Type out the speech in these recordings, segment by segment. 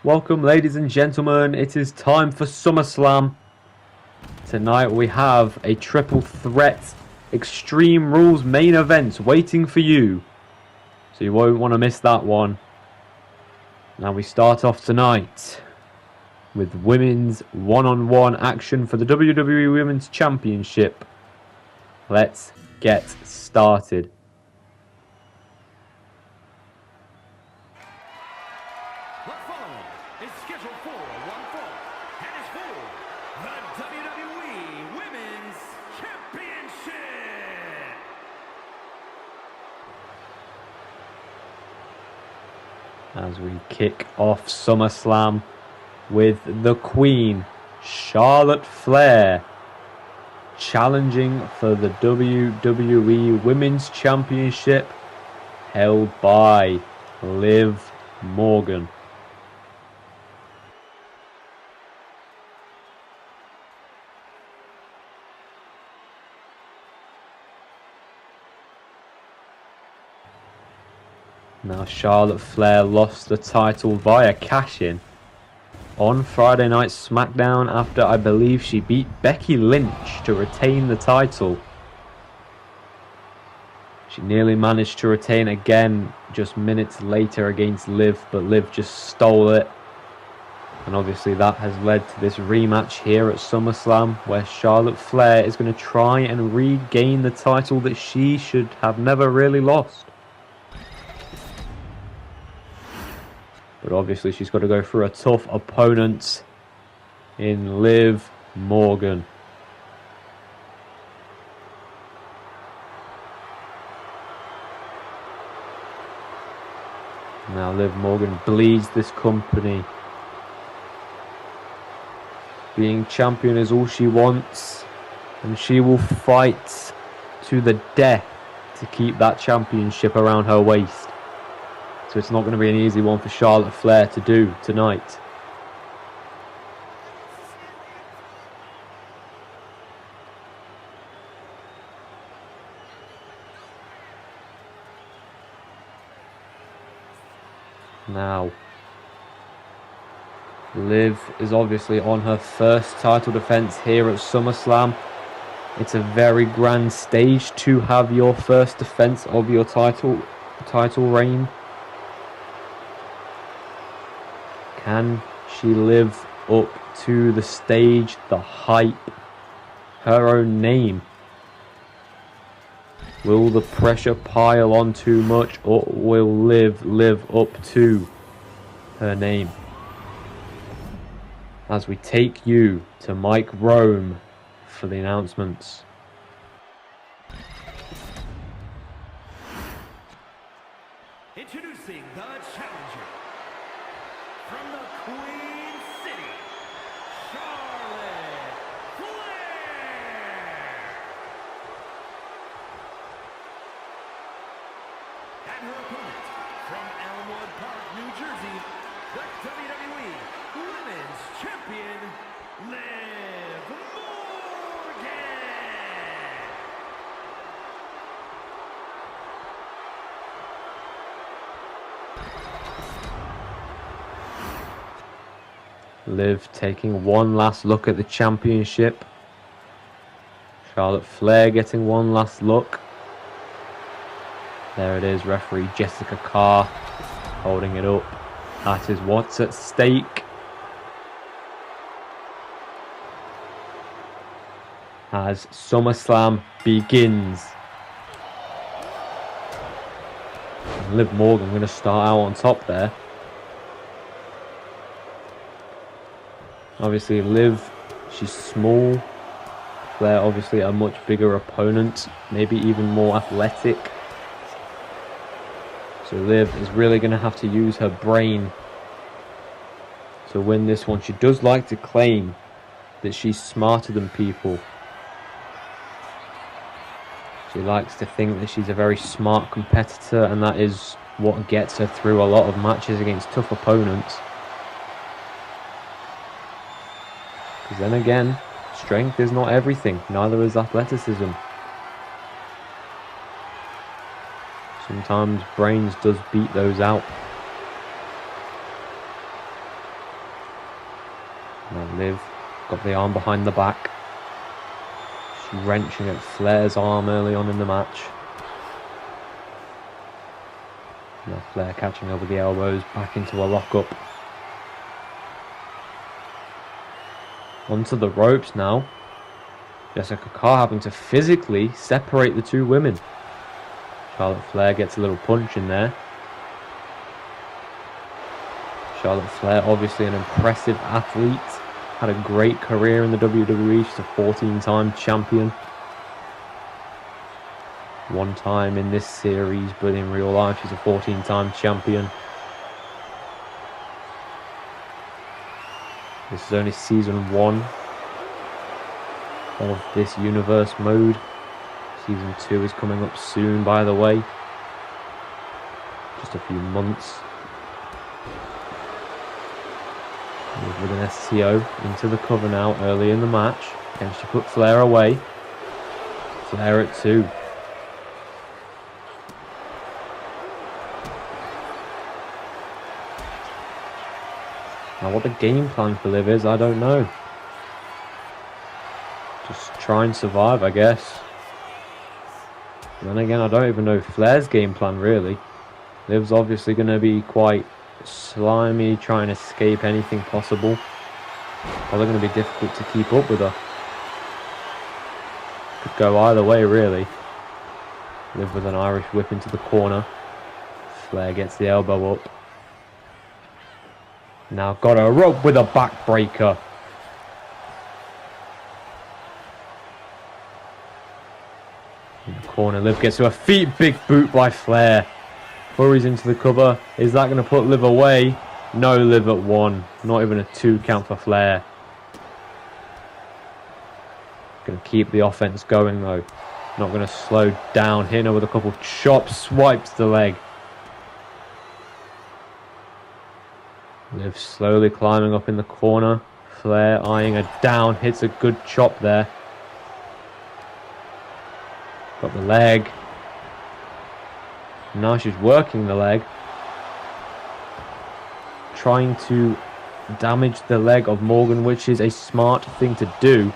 Welcome, ladies and gentlemen. It is time for SummerSlam. Tonight we have a triple threat Extreme Rules main event waiting for you. So you won't want to miss that one. Now we start off tonight with women's one-on-one action for the WWE Women's Championship. Let's get started. What follows is scheduled for one fall, and is for the WWE Women's Championship. As we kick off SummerSlam with the Queen, Charlotte Flair, challenging for the WWE Women's Championship, held by Liv Morgan. Now Charlotte Flair lost the title via cash-in on Friday Night SmackDown after I believe she beat Becky Lynch to retain the title. She nearly managed to retain again just minutes later against Liv, but Liv just stole it. And obviously that has led to this rematch here at SummerSlam, where Charlotte Flair is going to try and regain the title that she should have never really lost. But obviously she's got to go through a tough opponent in Liv Morgan. Now Liv Morgan bleeds this company. Being champion is all she wants, and she will fight to the death to keep that championship around her waist. So it's not going to be an easy one for Charlotte Flair to do tonight. Now, Liv is obviously on her first title defense here at SummerSlam. It's a very grand stage to have your first defense of your title reign. Can she live up to the stage, the hype, her own name? Will the pressure pile on too much, or will Liv live up to her name? As we take you to Mike Rome for the announcements. Introducing the challenger from the Queen City, Charlotte Flair. And her opponent from Elmwood Park, New Jersey, the WWE Women's Champion, Liv Morgan. Liv taking one last look at the championship. Charlotte Flair getting one last look. There it is, referee Jessica Carr holding it up. That is what's at stake. As SummerSlam begins. Liv Morgan going to start out on top there. Obviously Liv, she's small. Flair obviously a much bigger opponent, maybe even more athletic. So Liv is really going to have to use her brain to win this one. She does like to claim that she's smarter than people. She likes to think that she's a very smart competitor, and that is what gets her through a lot of matches against tough opponents. Because then again, strength is not everything, neither is athleticism. Sometimes brains does beat those out. Got the arm behind the back. She's wrenching at Flair's arm early on in the match. Now Flair catching over the elbows, back into a lockup. Onto the ropes now. Jessica Carr having to physically separate the two women. Charlotte Flair gets a little punch in there. Charlotte Flair, obviously an impressive athlete. Had a great career in the WWE. She's a 14-time champion. One time in this series, but in real life she's a 14-time champion. This is only season 1 of this universe mode. Season 2 is coming up soon, by the way. Just a few months. With an STO into the cover now early in the match. Can she put Flair away? Flair at 2. Now what the game plan for Liv is, I don't know. Just try and survive, I guess. But then again, I don't even know Flair's game plan really. Liv's obviously going to be quite slimy, trying to escape anything possible. Probably going to be difficult to keep up with her. Could go either way really. Liv with an Irish whip into the corner. Flair gets the elbow up. Now got her up with a backbreaker. In the corner, Liv gets to her feet. Big boot by Flair. Hurries into the cover. Is that going to put Liv away? No, Liv at 1. Not even a 2 count for Flair. Going to keep the offense going though. Not going to slow down. Hitting her with a couple chops. Swipes the leg. Liv slowly climbing up in the corner. Flair eyeing her down. Hits a good chop there. Got the leg. Now she's working the leg. Trying to damage the leg of Morgan, which is a smart thing to do.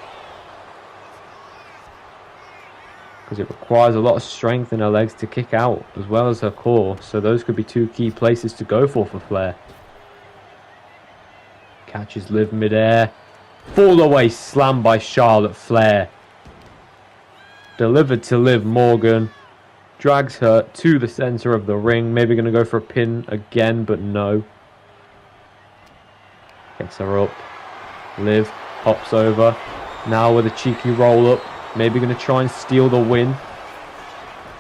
Because it requires a lot of strength in her legs to kick out, as well as her core. So those could be 2 key places to go for Flair. Catches Liv midair. Fall away slam by Charlotte Flair. Delivered to Liv Morgan. Drags her to the center of the ring. Maybe going to go for a pin again, but no. Gets her up. Liv hops over. Now with a cheeky roll up. Maybe going to try and steal the win.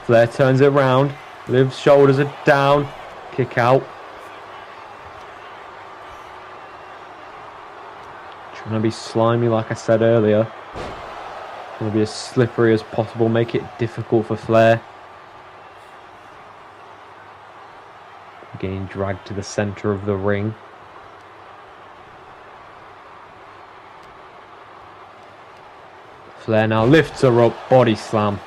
Flair turns it around. Liv's shoulders are down. Kick out. Trying to be slimy like I said earlier. Trying to be as slippery as possible. Make it difficult for Flair. Getting dragged to the center of the ring. Flair now lifts her up. Body slam.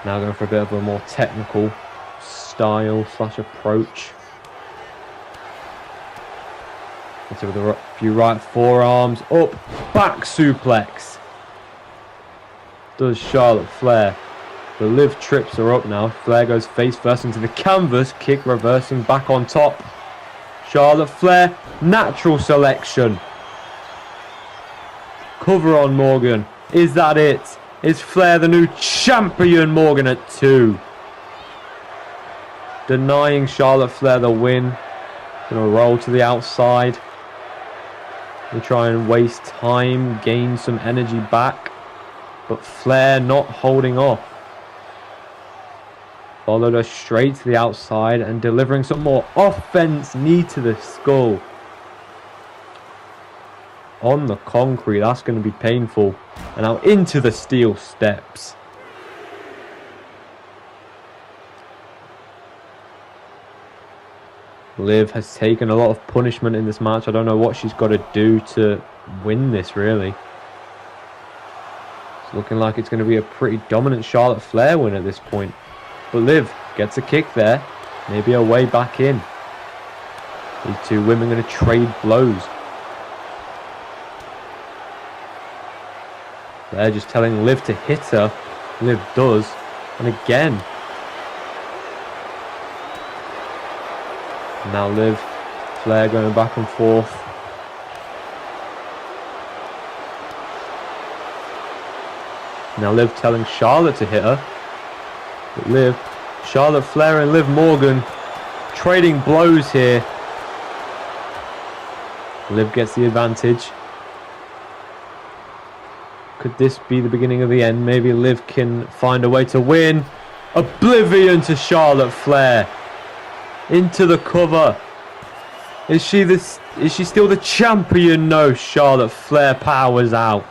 Now going for a bit of a more technical style / approach. Into with a few right forearms. Up. Back suplex. Does Charlotte Flair. The Liv trips her up now. Flair goes face first into the canvas. Kick reversing back on top. Charlotte Flair. Natural selection. Cover on Morgan. Is that it? Is Flair the new champion? Morgan at 2. Denying Charlotte Flair the win. Gonna roll to the outside. We try and waste time. Gain some energy back. But Flair not holding off. Followed her straight to the outside and delivering some more offense. Knee to the skull. On the concrete. That's going to be painful. And now into the steel steps. Liv has taken a lot of punishment in this match. I don't know what she's got to do to win this, really. It's looking like it's going to be a pretty dominant Charlotte Flair win at this point. But Liv gets a kick there. Maybe a way back in. These two women going to trade blows. They're just telling Liv to hit her. Liv does. And again. Now Liv, Flair going back and forth. Now Liv telling Charlotte to hit her. But Charlotte Flair and Liv Morgan trading blows here. Liv gets the advantage. Could this be the beginning of the end? Maybe Liv can find a way to win. Oblivion to Charlotte Flair. Into the cover. Is she still the champion? No, Charlotte Flair powers out.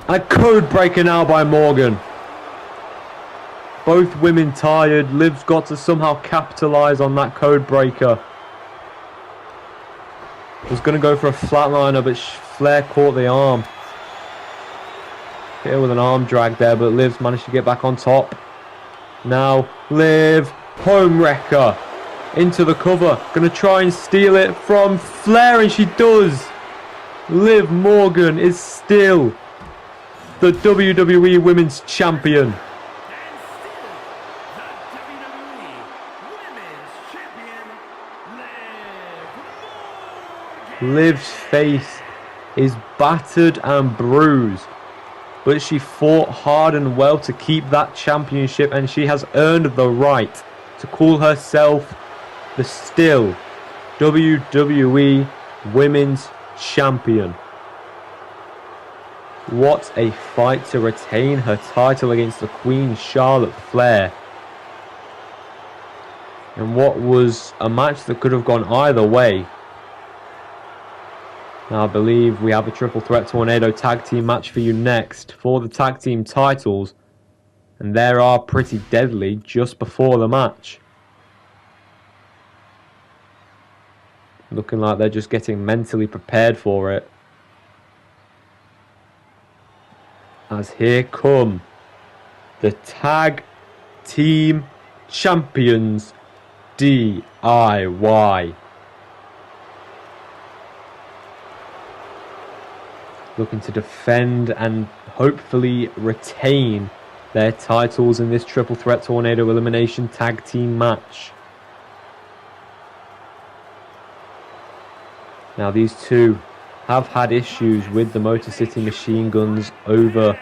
A code breaker now by Morgan. Both women tired. Liv's got to somehow capitalise on that code breaker. Was going to go for a flatliner, but Flair caught the arm. Hit her with an arm drag there, but Liv's managed to get back on top. Now, Liv, home wrecker. Into the cover. Going to try and steal it from Flair, and she does. Liv Morgan is still the WWE Women's Champion. Liv's face is battered and bruised, but she fought hard and well to keep that championship, and she has earned the right to call herself the still WWE Women's Champion. What a fight to retain her title against the Queen Charlotte Flair. And what was a match that could have gone either way. Now I believe we have a triple threat tornado tag team match for you next for the tag team titles. And they are pretty deadly just before the match. Looking like they're just getting mentally prepared for it. As here come the tag team champions, DIY. Looking to defend and hopefully retain their titles in this triple threat tornado elimination tag team match. Now these two have had issues with the Motor City Machine Guns over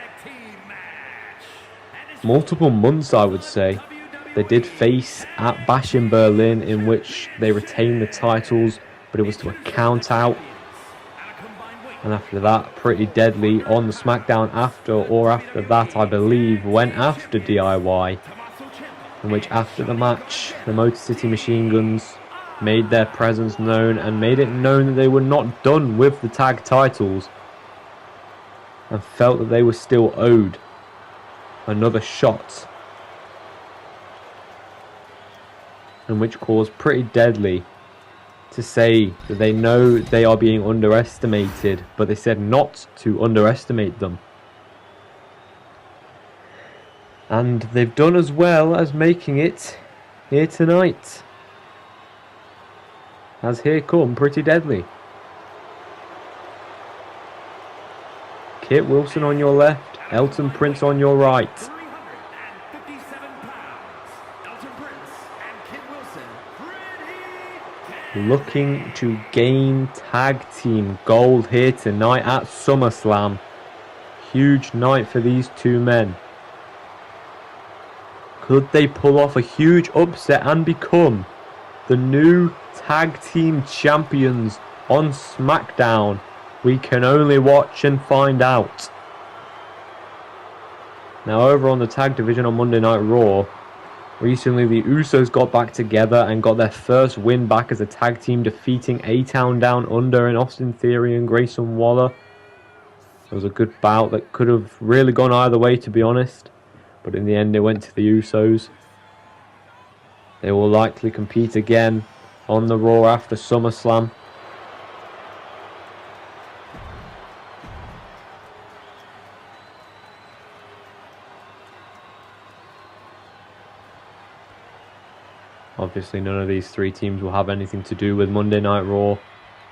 multiple months, I would say. They did face at Bash in Berlin, in which they retained the titles, but it was to a count out. And after that, Pretty Deadly on the SmackDown after that, I believe, went after DIY. In which after the match, the Motor City Machine Guns made their presence known and made it known that they were not done with the tag titles. And felt that they were still owed another shot. And which caused Pretty Deadly to say that they know they are being underestimated, but they said not to underestimate them. And they've done as well as making it here tonight. As here come Pretty Deadly. Kit Wilson on your left, Elton Prince on your right. Looking to gain tag team gold here tonight at SummerSlam. Huge night for these two men. Could they pull off a huge upset and become the new tag team champions on SmackDown? We can only watch and find out. Now over on the tag division on Monday Night Raw, recently the Usos got back together and got their first win back as a tag team, defeating A-Town Down Under and Austin Theory and Grayson Waller. It was a good bout that could have really gone either way, to be honest. But in the end it went to the Usos. They will likely compete again on the Raw after SummerSlam. Obviously, none of these three teams will have anything to do with Monday Night Raw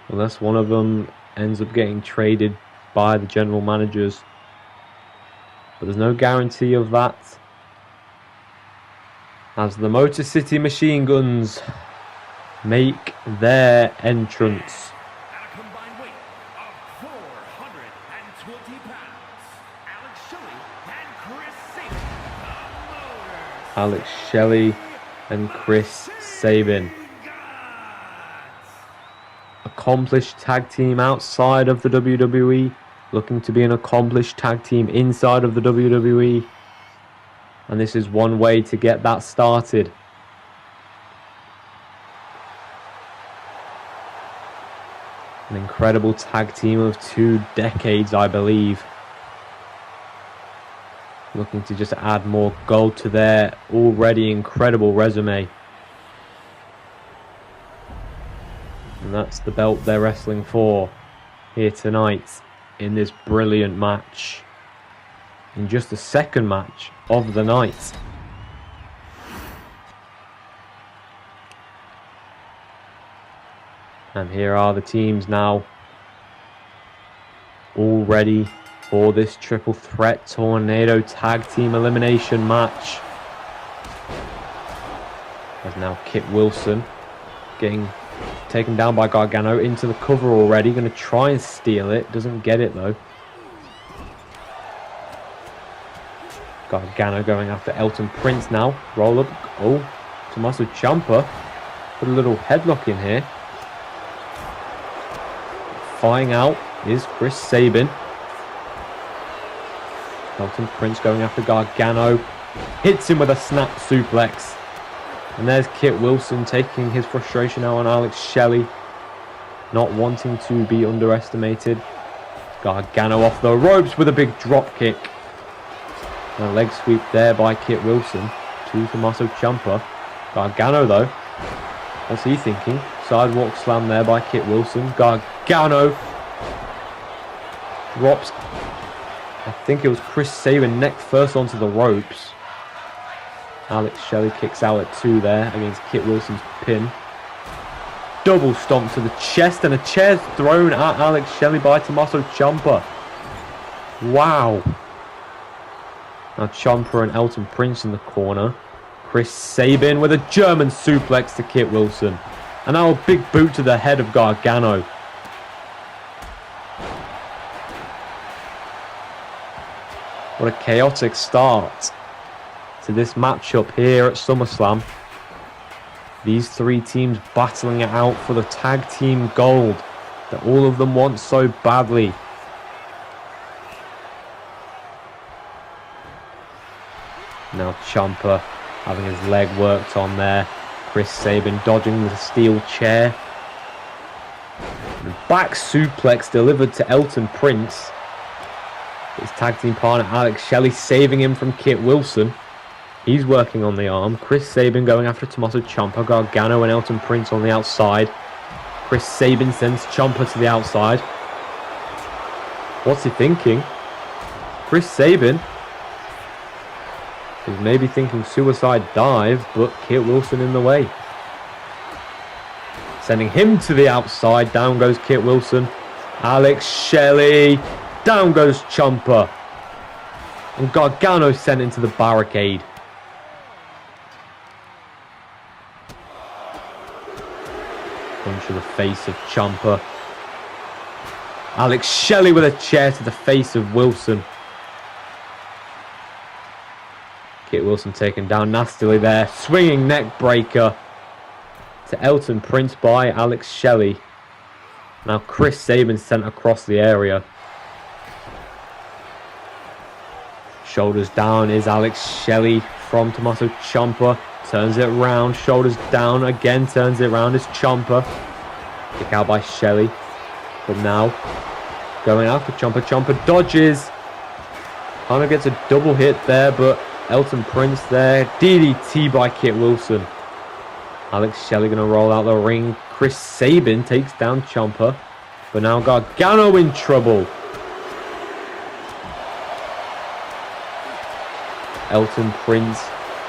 unless one of them ends up getting traded by the general managers. But there's no guarantee of that, as the Motor City Machine Guns make their entrance. At a combined weight of 420 pounds, Alex Shelley and Chris Sabin, the Motors. Alex Shelley and Chris Sabin. Accomplished tag team outside of the WWE, looking to be an accomplished tag team inside of the WWE. And this is one way to get that started. An incredible tag team of 2 decades, I believe. Looking to just add more gold to their already incredible resume. And that's the belt they're wrestling for here tonight in this brilliant match. In just the second match of the night. And here are the teams now, all ready for this triple threat tornado tag team elimination match. There's now Kit Wilson getting taken down by Gargano into the cover already. Going to try and steal it. Doesn't get it though. Gargano going after Elton Prince now. Roll up. Oh, Tommaso Ciampa put a little headlock in here. Flying out is Chris Sabin. Elton Prince going after Gargano. Hits him with a snap suplex. And there's Kit Wilson taking his frustration out on Alex Shelley. Not wanting to be underestimated. Gargano off the ropes with a big drop kick. And a leg sweep there by Kit Wilson to Tommaso Ciampa. Gargano though, what's he thinking? Sidewalk slam there by Kit Wilson. Gargano drops, I think it was Chris Sabin neck first onto the ropes. Alex Shelley kicks out at 2 there against Kit Wilson's pin. Double stomp to the chest, and a chair thrown at Alex Shelley by Tommaso Ciampa. Wow. Now Ciampa and Elton Prince in the corner. Chris Sabin with a German suplex to Kit Wilson. And now a big boot to the head of Gargano. What a chaotic start to this matchup here at SummerSlam. These 3 teams battling it out for the tag team gold that all of them want so badly. Now Ciampa having his leg worked on there. Chris Sabin dodging the steel chair. And back suplex delivered to Elton Prince. His tag team partner Alex Shelley saving him from Kit Wilson. He's working on the arm. Chris Sabin going after Tommaso Ciampa. Gargano and Elton Prince on the outside. Chris Sabin sends Ciampa to the outside. What's he thinking? Chris Sabin is maybe thinking suicide dive, but Kit Wilson in the way. Sending him to the outside. Down goes Kit Wilson. Alex Shelley. Down goes Ciampa. And Gargano sent into the barricade. Punch to the face of Ciampa. Alex Shelley with a chair to the face of Wilson. Kit Wilson taken down nastily there. Swinging neck breaker to Elton Prince by Alex Shelley. Now Chris Sabin sent across the area. Shoulders down is Alex Shelley from Tommaso Ciampa. Turns it round. Shoulders down again. Turns it round is Ciampa. Kick out by Shelley. But now going after Ciampa. Ciampa dodges. Kind of gets a double hit there, but Elton Prince there. DDT by Kit Wilson. Alex Shelley going to roll out the ring. Chris Sabin takes down Ciampa. But now Gargano in trouble. Elton Prince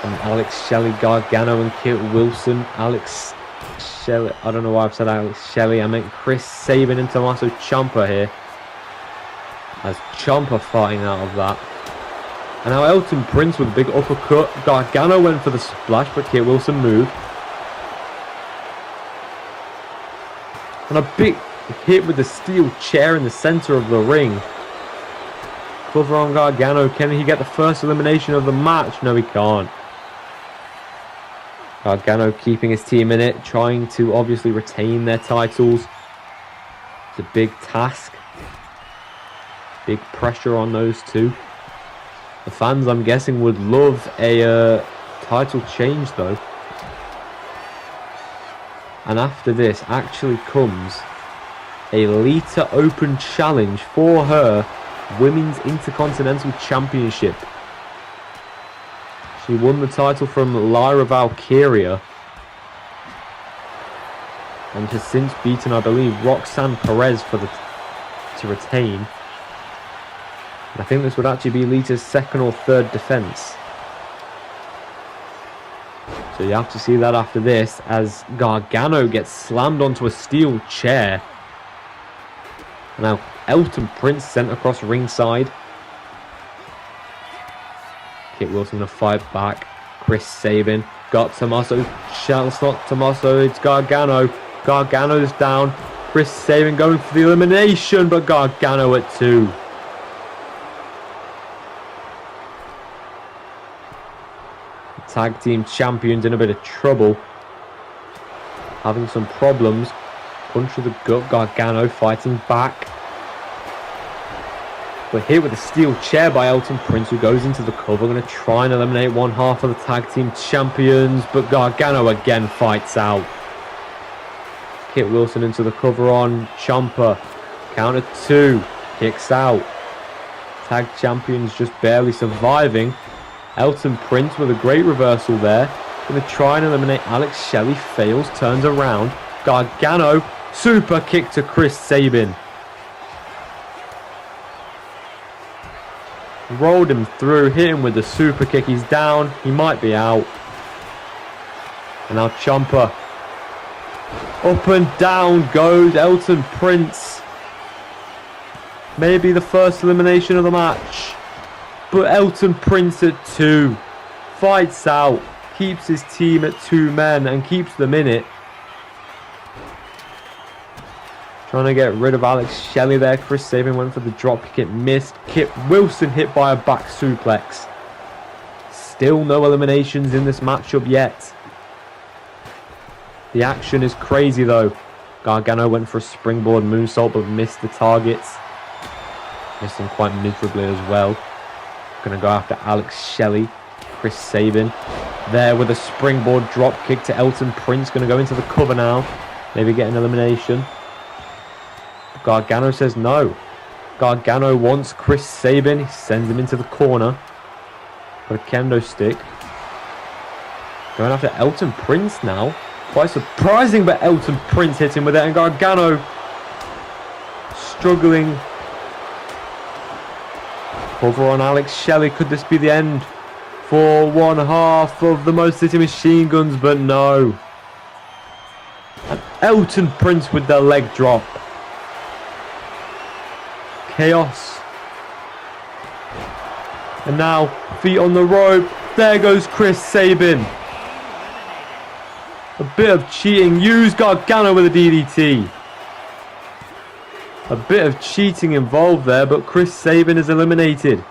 And Alex Shelley, Gargano and Kit Wilson. Alex Shelley, I don't know why I've said Alex Shelley. I meant Chris Sabin and Tommaso Ciampa here. As Ciampa fighting out of that. And now Elton Prince with a big uppercut. Gargano went for the splash, but Kit Wilson moved. And a big hit with the steel chair in the center of the ring. Cover on Gargano. Can he get the first elimination of the match? No, he can't. Gargano keeping his team in it, trying to obviously retain their titles. It's a big task. Big pressure on those two. The fans, I'm guessing, would love a title change, though. And after this actually comes a Lita Open Challenge for her Women's Intercontinental Championship. She won the title from Lyra Valkyria and has since beaten, I believe, Roxanne Perez to retain. And I think this would actually be Lita's second or third defense. So you have to see that after this, as Gargano gets slammed onto a steel chair. Now Elton Prince sent across ringside. Kit Wilson going to fight back. Chris Sabin got Tommaso. It's not Tommaso, it's Gargano. Gargano's down. Chris Sabin going for the elimination, but Gargano at 2. Tag team champions in a bit of trouble. Having some problems. Punch to the gut. Gargano fighting back. But hit with a steel chair by Elton Prince, who goes into the cover. Going to try and eliminate one half of the tag team champions. But Gargano again fights out. Kit Wilson into the cover on Ciampa. Count of 2. Kicks out. Tag champions just barely surviving. Elton Prince with a great reversal there. Going to try and eliminate Alex Shelley. Fails. Turns around. Gargano. Super kick to Chris Sabin. Rolled him through. Hit him with the super kick. He's down. He might be out. And now Ciampa. Up and down goes Elton Prince. Maybe the first elimination of the match. But Elton Prince at 2. Fights out. Keeps his team at 2 men and keeps them in it. Trying to get rid of Alex Shelley there. Chris Sabin went for the drop kick. It missed. Kit Wilson hit by a back suplex. Still no eliminations in this matchup yet. The action is crazy though. Gargano went for a springboard moonsault but missed the targets. Missed him quite miserably as well. Going to go after Alex Shelley. Chris Sabin there with a springboard drop kick to Elton Prince. Going to go into the cover now. Maybe get an elimination. Gargano says no. Gargano wants Chris Sabin. He sends him into the corner. Got a kendo stick. Going after Elton Prince now. Quite surprising, but Elton Prince hit him with it. And Gargano struggling. Cover on Alex Shelley. Could this be the end for one half of the Motor City Machine Guns? But no. And Elton Prince with the leg drop. Chaos. And now feet on the rope. There goes Chris Sabin. A bit of cheating. Use Gargano with a DDT. A bit of cheating involved there, but Chris Sabin is eliminated.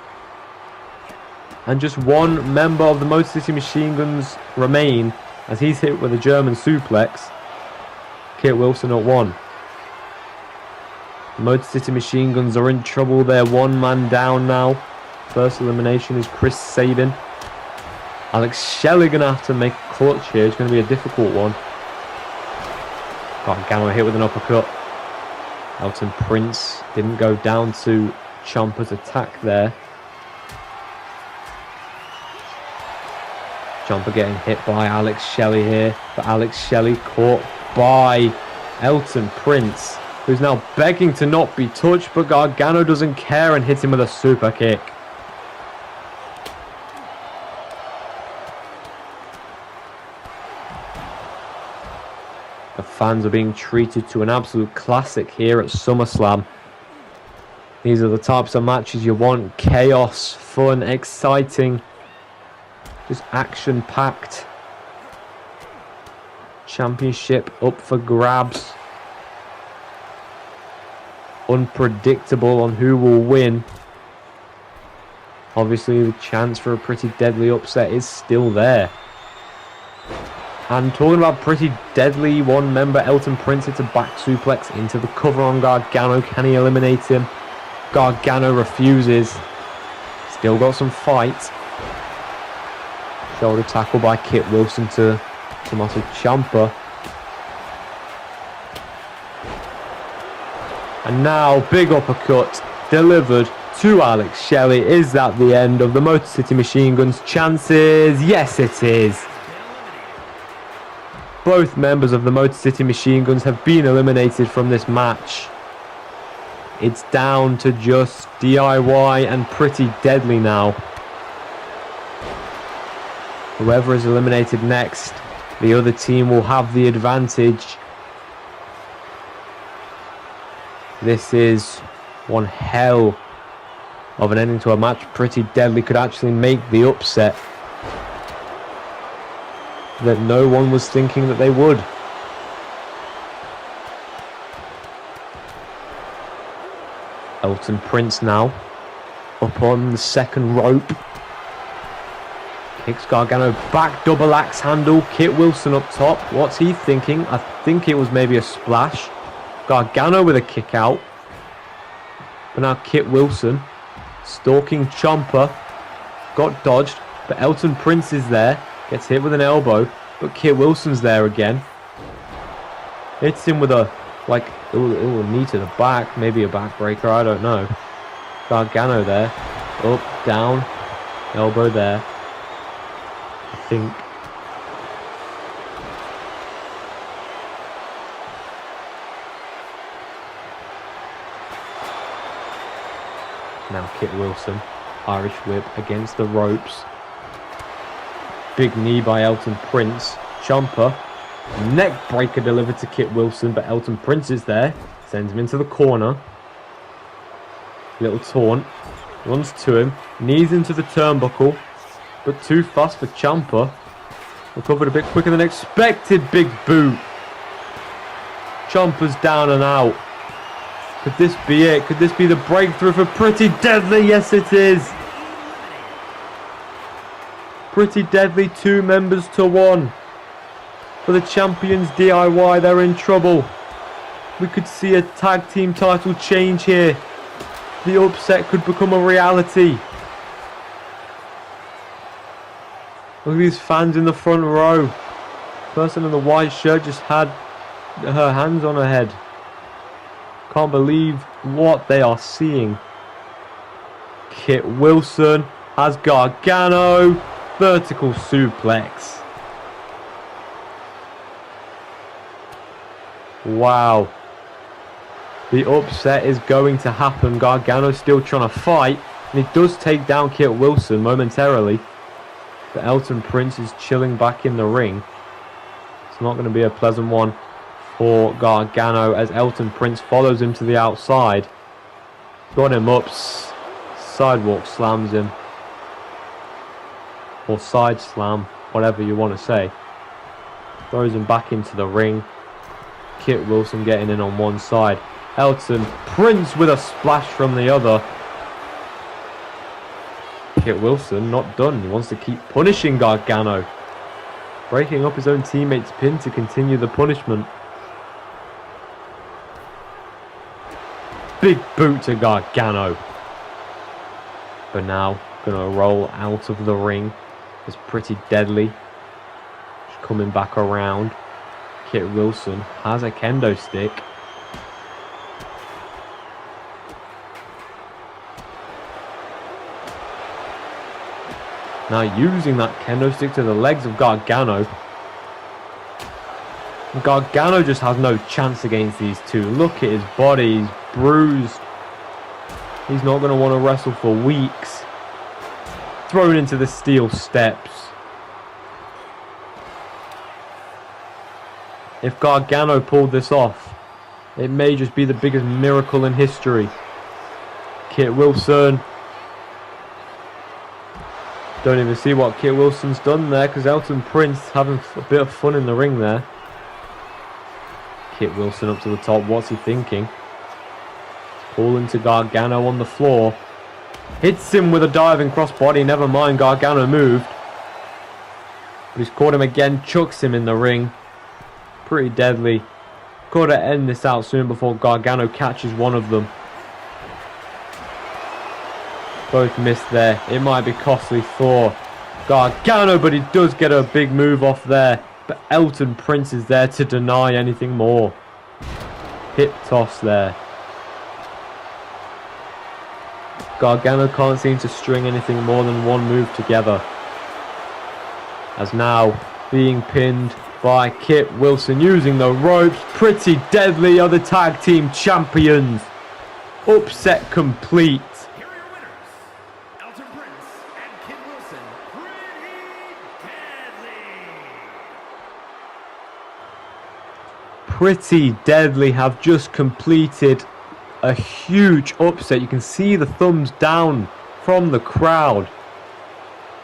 And just one member of the Motor City Machine Guns remain as he's hit with a German suplex. Kit Wilson at 1. The Motor City Machine Guns are in trouble. They're 1 man down now. First elimination is Chris Sabin. Alex Shelley going to have to make a clutch here. It's going to be a difficult one. Gargano hit with an uppercut. Elton Prince didn't go down to Ciampa's attack there. Ciampa getting hit by Alex Shelley here. But Alex Shelley caught by Elton Prince, who's now begging to not be touched. But Gargano doesn't care and hits him with a super kick. fans are being treated to an absolute classic here at SummerSlam. These are the types of matches you want. Chaos, fun, exciting, just action-packed. Championship up for grabs. Unpredictable on who will win. Obviously, the chance for a pretty deadly upset is still there. And talking about pretty deadly, one member, Elton Prince, hits a back suplex into the cover on Gargano. Can he eliminate him? Gargano refuses. Still got some fight. Shoulder tackle by Kit Wilson to Tommaso Ciampa. And now, big uppercut delivered to Alex Shelley. Is that the end of the Motor City Machine Guns' chances? Yes, it is. Both members of the Motor City Machine Guns have been eliminated from this match. It's down to just DIY and Pretty Deadly now. Whoever is eliminated next, the other team will have the advantage. This is one hell of an ending to a match. Pretty Deadly could actually make the upset that no one was thinking that they would. Elton Prince now up on the second rope. Kicks Gargano back, double axe handle. Kit Wilson up top. What's he thinking? I think it was maybe a splash. Gargano with a kick out. But now Kit Wilson stalking Ciampa. Got dodged, but Elton Prince is there. Gets hit with an elbow, but Kit Wilson's there again. Hits him with a, like, knee to the back. Maybe a backbreaker, I don't know. Gargano there. Up, down. Elbow there. I think. Now Kit Wilson. Irish whip against the ropes. Big knee by Elton Prince. Ciampa. Neck breaker delivered to Kit Wilson, but Elton Prince is there. Sends him into the corner. Little taunt. Runs to him. Knees into the turnbuckle. But too fast for Ciampa. Recovered a bit quicker than expected. Big boot. Ciampa's down and out. Could this be it? Could this be the breakthrough for Pretty Deadly? Yes, it is. Pretty Deadly, 2 members to 1. For the champions DIY, they're in trouble. We could see a tag team title change here. The upset could become a reality. Look at these fans in the front row. Person in the white shirt just had her hands on her head. Can't believe what they are seeing. Kit Wilson has Gargano. Vertical suplex. Wow. The upset is going to happen. Gargano's still trying to fight. And he does take down Kit Wilson momentarily. But Elton Prince is chilling back in the ring. It's not going to be a pleasant one for Gargano as Elton Prince follows him to the outside. Got him up. Sidewalk slams him. Or side slam, whatever you want to say. Throws him back into the ring. Kit Wilson getting in on one side. Elton Prince with a splash from the other. Kit Wilson not done. He wants to keep punishing Gargano. Breaking up his own teammate's pin to continue the punishment. Big boot to Gargano. But now, gonna roll out of the ring. It's Pretty Deadly. Just coming back around. Kit Wilson has a kendo stick. Now using that kendo stick to the legs of Gargano. Gargano just has no chance against these two. Look at his body, he's bruised. He's not going to want to wrestle for weeks. Thrown into the steel steps. if Gargano pulled this off, it may just be the biggest miracle in history. Kit Wilson. Don't even see what Kit Wilson's done there, because Elton Prince having a bit of fun in the ring there. Kit Wilson up to the top. What's he thinking? Calling to Gargano on the floor. Hits him with a diving crossbody. Never mind, Gargano moved. But he's caught him again. Chucks him in the ring. Pretty deadly. Got to end this out soon before Gargano catches one of them. Both missed there. It might be costly for Gargano, but he does get a big move off there. But Elton Prince is there to deny anything more. Hip toss there. Gargano can't seem to string anything more than one move together. As now being pinned by Kit Wilson using the ropes. Pretty deadly are the tag team champions. Upset complete. Here are your winners, Elton Prince and Kit Wilson. Pretty Deadly have just completed a huge upset. You can see the thumbs down from the crowd.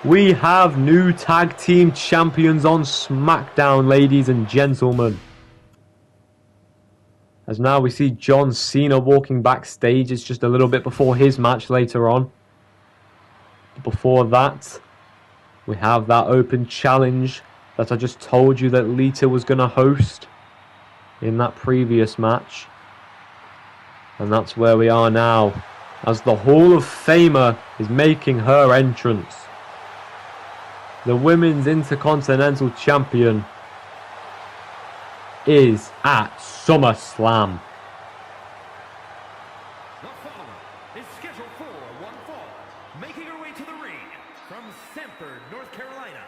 We have new tag team champions on SmackDown, ladies and gentlemen. As now we see John Cena walking backstage. It's just a little bit before his match later on. Before that, we have that open challenge that I just told you that Lita was going to host in that previous match. And that's where we are now, as the Hall of Famer is making her entrance. The Women's Intercontinental Champion is at SummerSlam. The following is scheduled for one fall. Making her way to the ring from Sanford, North Carolina,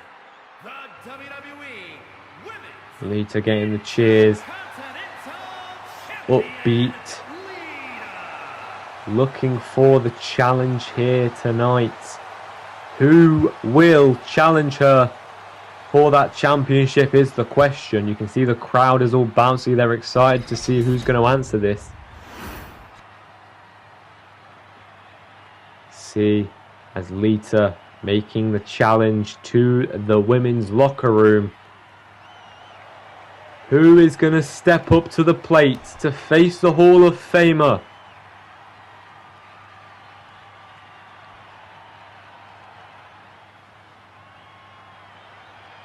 the WWE Women's Lita getting the cheers. Continental Upbeat. Champion, Looking for the challenge here tonight. Who will challenge her for that championship is the question. You can see the crowd is all bouncy. They're excited to see who's going to answer this. See, as Lita making the challenge to the women's locker room. Who is going to step up to the plate to face the Hall of Famer?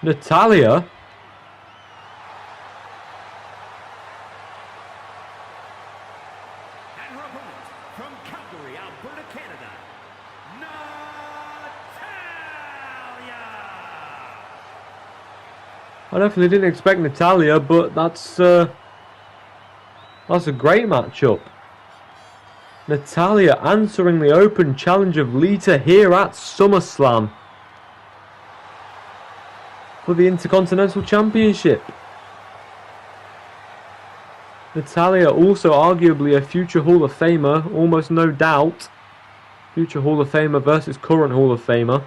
Natalya? and her opponent from Calgary, Alberta, Canada, Natalya. I definitely didn't expect Natalya, but that's a great matchup. Natalya answering the open challenge of Lita here at SummerSlam for the Intercontinental Championship. Natalya also arguably a future Hall of Famer, almost no doubt. Future Hall of Famer versus current Hall of Famer.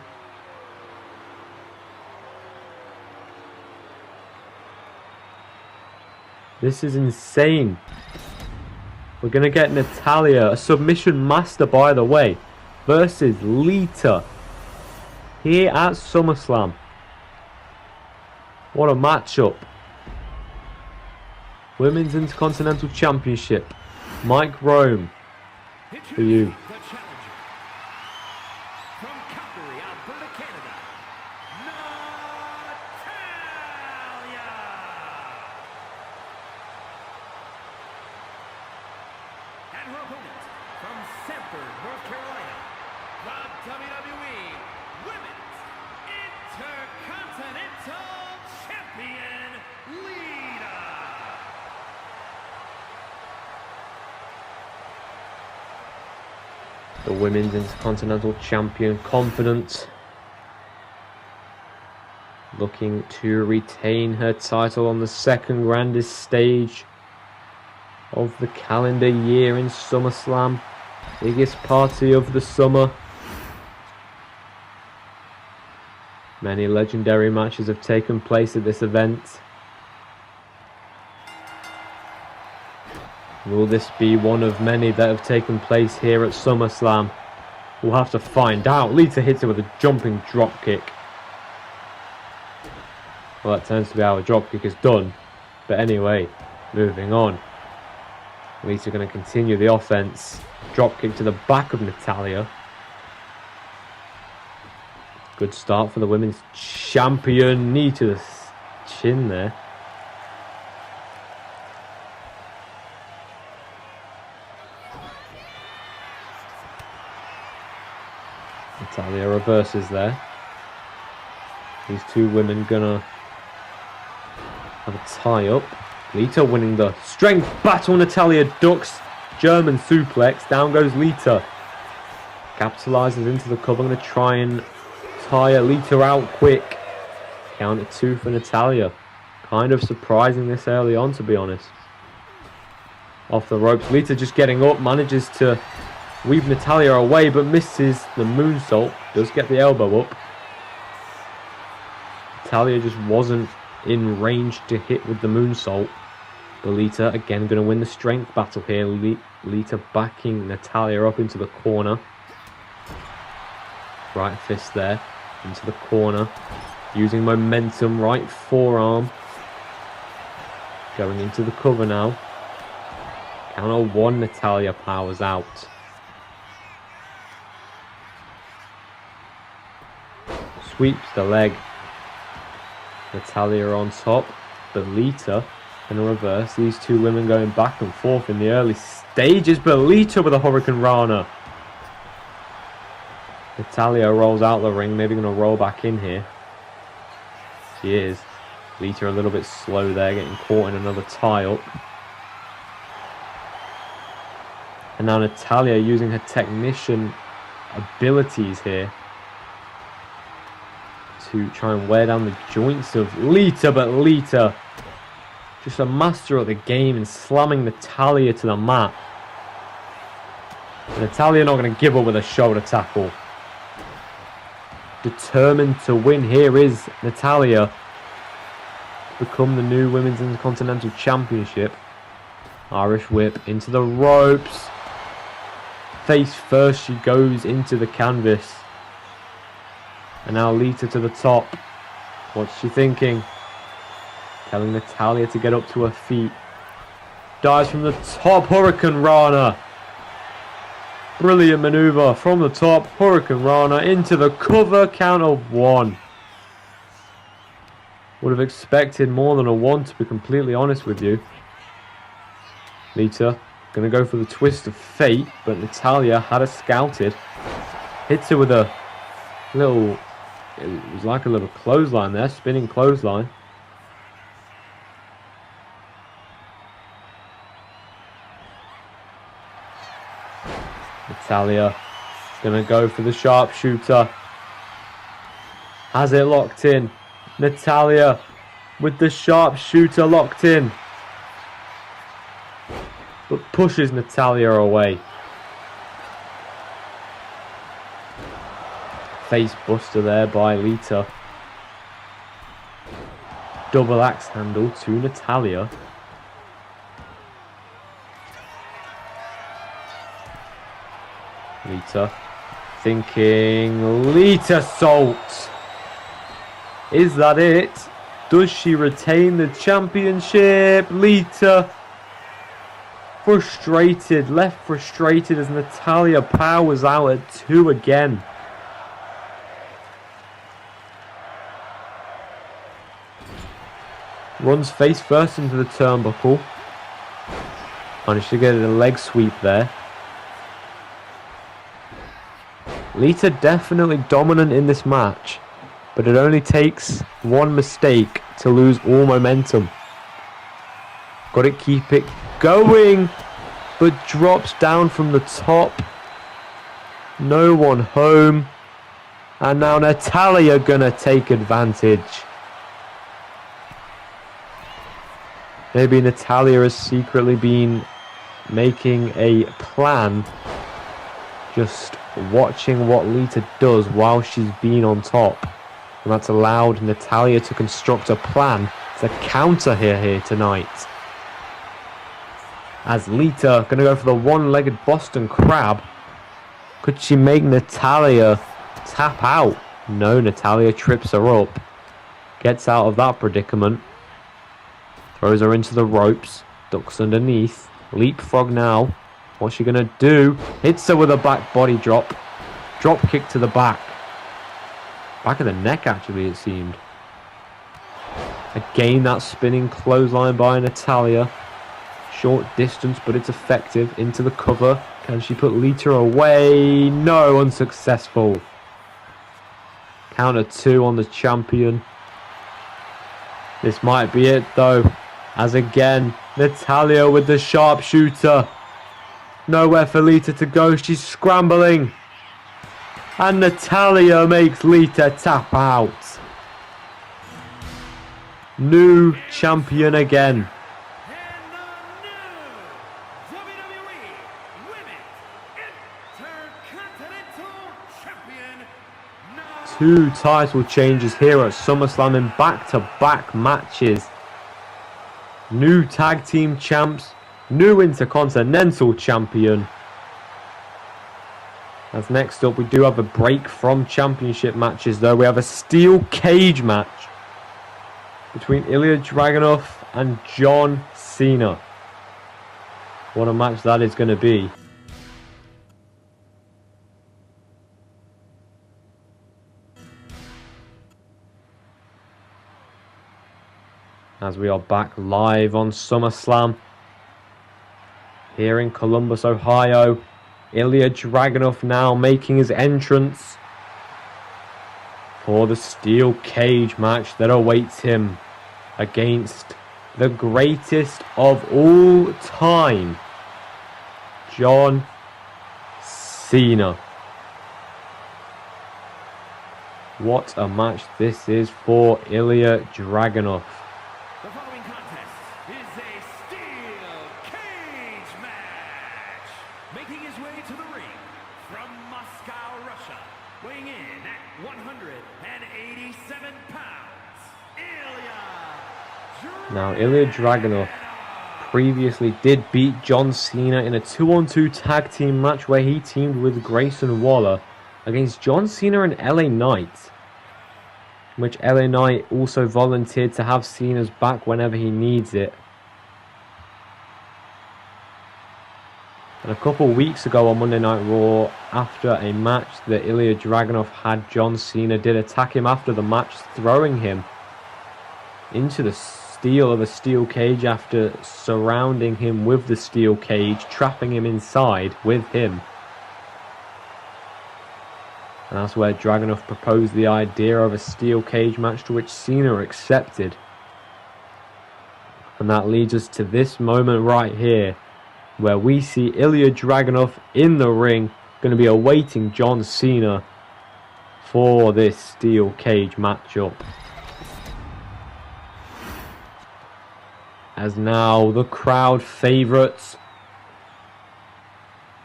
This is insane. We're going to get Natalya, a submission master by the way, versus Lita here at SummerSlam. What a matchup. Women's Intercontinental Championship. Mike Rome for you. The challenger from Calgary, Alberta, Canada, Natalya. And her opponent from Sanford, North Carolina, the WWE Women's Intercontinental Champion, Lita. The Women's Intercontinental Champion, confident, looking to retain her title on the second grandest stage of the calendar year in SummerSlam, biggest party of the summer. Many legendary matches have taken place at this event. Will this be one of many that have taken place here at SummerSlam? We'll have to find out. Lita hits her with a jumping drop kick. Well, that turns to be how a drop kick is done. But anyway, moving on. Lita going to continue the offense. Drop kick to the back of Natalya. Good start for the women's champion. Knee to the chin there. Natalya reverses there. These two women gonna have a tie-up. Lita winning the strength battle. Natalya ducks. German suplex. Down goes Lita. Capitalizes into the cover. Gonna try and tire Lita out quick. Count at 2 for Natalya. Kind of surprising this early on, to be honest. Off the ropes. Lita just getting up. Manages to weave Natalya away, but misses the moonsault. Does get the elbow up. Natalya just wasn't in range to hit with the moonsault. But Lita again going to win the strength battle here. Lita backing Natalya up into the corner. Right fist there into the corner. Using momentum, right forearm. Going into the cover now. Count of 1, Natalya powers out. Sweeps the leg. Natalya on top, but Lita going to reverse. These two women going back and forth in the early stages, but Lita with a Hurricane Rana. Natalya rolls out the ring, maybe going to roll back in here. She is. Lita a little bit slow there, getting caught in another tie-up. And now Natalya using her technician abilities here to try and wear down the joints of Lita, but Lita just a master of the game and slamming Natalya to the mat. Natalya not going to give up with a shoulder tackle. Determined to win here is Natalya. Become the new Women's Intercontinental Championship. Irish whip into the ropes. Face first, she goes into the canvas. And now Lita to the top. What's she thinking? Telling Natalya to get up to her feet. Dives from the top. Hurricane Rana. Brilliant maneuver from the top. Hurricane Rana into the cover. Count of 1. Would have expected more than a 1, to be completely honest with you. Lita going to go for the twist of fate, but Natalya had her scouted. Hits her with a little... It was like a little clothesline there, spinning clothesline. Natalya gonna go for the sharpshooter. Has it locked in. Natalya with the sharpshooter locked in. But pushes Natalya away. Face buster there by Lita. Double axe handle to Natalya. Lita thinking Lita salt. Is that it? Does she retain the championship? Lita frustrated, left frustrated as Natalya powers out at 2 again. Runs face first into the turnbuckle. Managed to get a leg sweep there. Lita definitely dominant in this match, but it only takes one mistake to lose all momentum. Got to keep it going, but drops down from the top. No one home. And now Natalya gonna take advantage. Maybe Natalya has secretly been making a plan, just watching what Lita does while she's been on top. And that's allowed Natalya to construct a plan to counter her here tonight. As Lita going to go for the one-legged Boston Crab. Could she make Natalya tap out? No, Natalya trips her up. Gets out of that predicament. Throws her into the ropes. Ducks underneath. Leapfrog now. What's she going to do? Hits her with a back body drop. Drop kick to the back. Back of the neck, actually, it seemed. Again, that spinning clothesline by Natalya. Short distance, but it's effective. Into the cover. Can she put Lita away? No, unsuccessful. Counter 2 on the champion. This might be it, though. As again, Natalya with the sharpshooter. Nowhere for Lita to go. She's scrambling. And Natalya makes Lita tap out. New champion again. And the new WWE Women's Intercontinental Champion. Two title changes here at SummerSlam in back-to-back matches. New tag team champs. New Intercontinental Champion. As next up, we do have a break from championship matches, though. We have a steel cage match between Ilya Dragunov and John Cena. What a match that is going to be. As we are back live on SummerSlam here in Columbus, Ohio. Ilya Dragunov now making his entrance for the steel cage match that awaits him against the greatest of all time, John Cena. What a match this is for Ilya Dragunov. The following contest is a steel cage match. Making his way to the ring from Moscow, Russia, weighing in at 187 pounds, Ilya. Now, Ilya Dragunov previously did beat John Cena in a 2-on-2 tag team match where he teamed with Grayson Waller against John Cena and LA Knight, in which LA Knight also volunteered to have Cena's back whenever he needs it. And a couple weeks ago on Monday Night Raw, after a match that Ilya Dragunov had, John Cena did attack him after the match, throwing him into the steel of a steel cage after surrounding him with the steel cage, trapping him inside with him. And that's where Dragunov proposed the idea of a steel cage match, to which Cena accepted. And that leads us to this moment right here, where we see Ilya Dragunov in the ring, going to be awaiting John Cena for this steel cage matchup. As now the crowd favourites,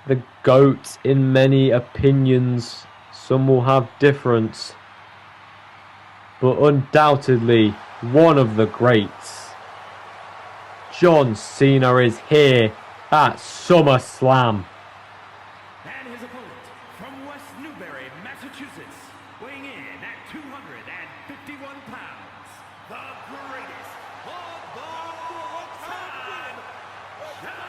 the GOAT in many opinions. Some will have difference, but undoubtedly one of the greats. John Cena is here at SummerSlam. And his opponent from West Newbury, Massachusetts, weighing in at 251 pounds, the greatest of all time, John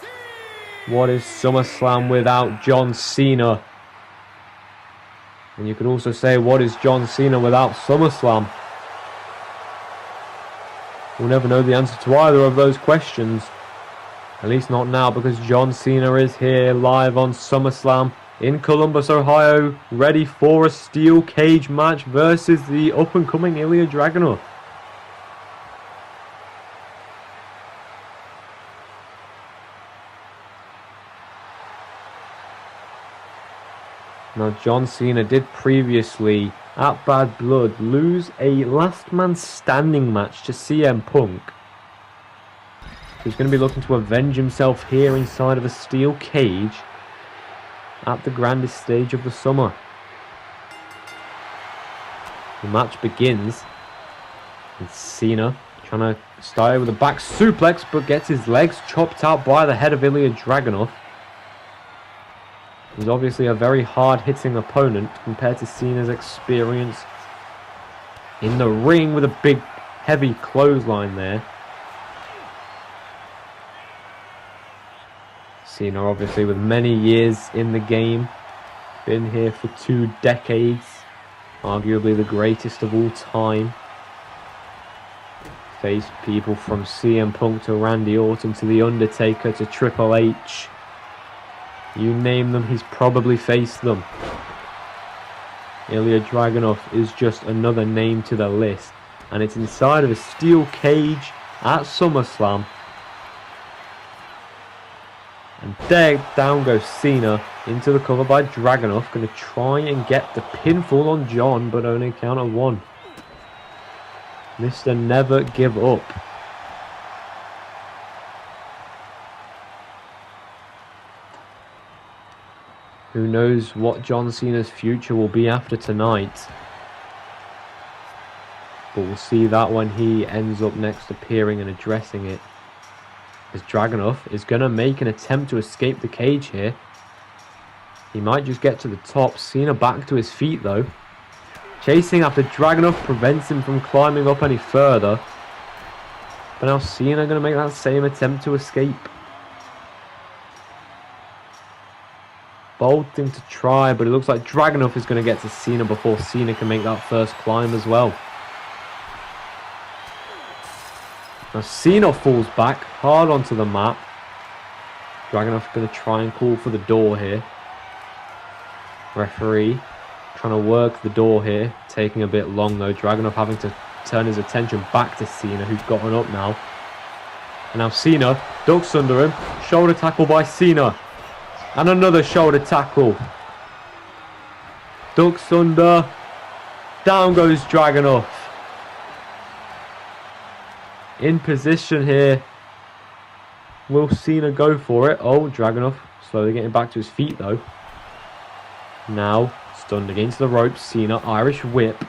Cena. What is SummerSlam without John Cena? And you could also say, what is John Cena without SummerSlam? We'll never know the answer to either of those questions. At least not now, because John Cena is here live on SummerSlam in Columbus, Ohio, ready for a steel cage match versus the up-and-coming Ilya Dragunov. Now, John Cena did previously, at Bad Blood, lose a last man standing match to CM Punk. He's going to be looking to avenge himself here inside of a steel cage at the grandest stage of the summer. The match begins with Cena trying to Started with a back suplex, but gets his legs chopped out by the head of Ilya Dragunov. He's obviously a very hard-hitting opponent compared to Cena's experience in the ring with a big, heavy clothesline there. Cena obviously with many years in the game. Been here for 2 decades. Arguably the greatest of all time. Faced people from CM Punk to Randy Orton to The Undertaker to Triple H. You name them, he's probably faced them. Ilya Dragunov is just another name to the list. And it's inside of a steel cage at SummerSlam. And there down goes Cena into the cover by Dragunov. Going to try and get the pinfall on John, but only a count of 1. Mr. Never Give Up. Who knows what John Cena's future will be after tonight. But we'll see that when he ends up next appearing and addressing it. As Dragunov is going to make an attempt to escape the cage here. He might just get to the top. Cena back to his feet though. Chasing after Dragunov prevents him from climbing up any further. But now Cena going to make that same attempt to escape. Bold thing to try, but it looks like Dragunov is going to get to Cena before Cena can make that first climb as well. Now Cena falls back hard onto the mat. Dragunov going to try and call for the door here. Referee trying to work the door here, taking a bit long though. Dragunov having to turn his attention back to Cena, who's gotten up now. And now Cena ducks under him. Shoulder tackle by Cena. And another shoulder tackle. Ducks under. Down goes Dragunov. In position here. Will Cena go for it? Oh, Dragunov slowly getting back to his feet though. Now stunned against the ropes. Cena, Irish whip.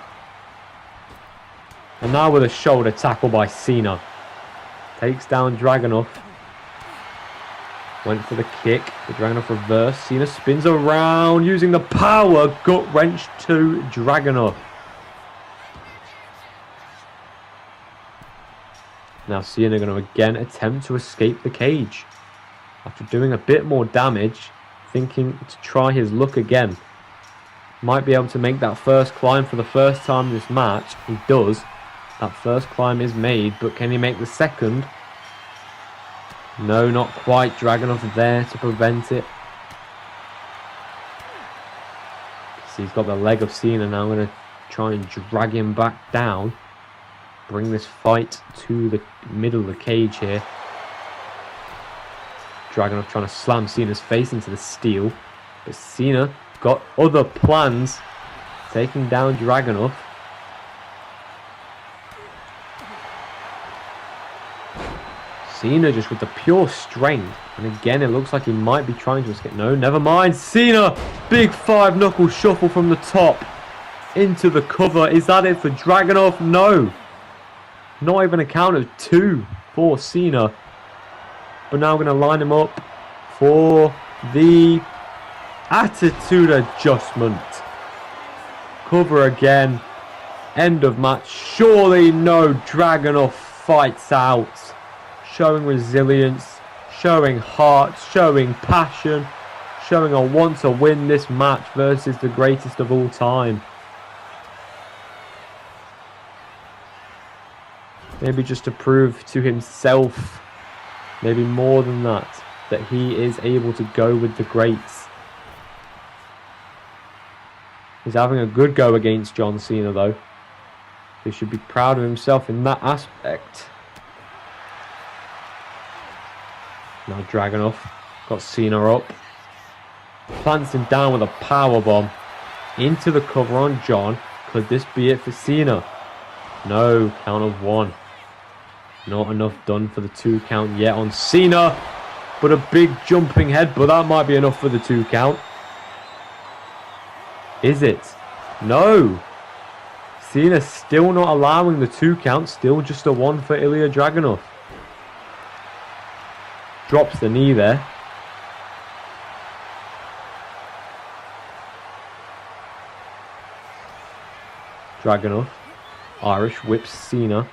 And now with a shoulder tackle by Cena. Takes down Dragunov. Went for the kick. The Dragunov reverse. Cena spins around using the power gut wrench to Dragunov. Now Cena going to again attempt to escape the cage. After doing a bit more damage, thinking to try his luck again. Might be able to make that first climb for the first time in this match. He does. That first climb is made, but can he make the second? No, not quite. Dragunov there to prevent it. So he's got the leg of Cena now. I'm going to try and drag him back down. Bring this fight to the middle of the cage here. Dragunov trying to slam Cena's face into the steel. But Cena got other plans. Taking down Dragunov. Cena just with the pure strength. And again, it looks like he might be trying to escape. No, never mind. Cena! Big 5-knuckle shuffle from the top. Into the cover. Is that it for Dragunov? No. Not even a count of 2 for Cena. But now we're going to line him up for the attitude adjustment. Cover again. End of match. Surely no. Dragunov fights out. Showing resilience, showing heart, showing passion, showing a want to win this match versus the greatest of all time. Maybe just to prove to himself, maybe more than that, that he is able to go with the greats. He's having a good go against John Cena though. He should be proud of himself in that aspect. Now Dragunov got Cena up. Plants him down with a powerbomb. Into the cover on John. Could this be it for Cena? No, count of 1. Not enough done for the 2 count yet on Cena. But a big jumping head, but that might be enough for the 2 count. Is it? No. Cena still not allowing the 2 count. Still just a 1 for Ilya Dragunov. Drops the knee there. Dragunov. Irish whips Cena.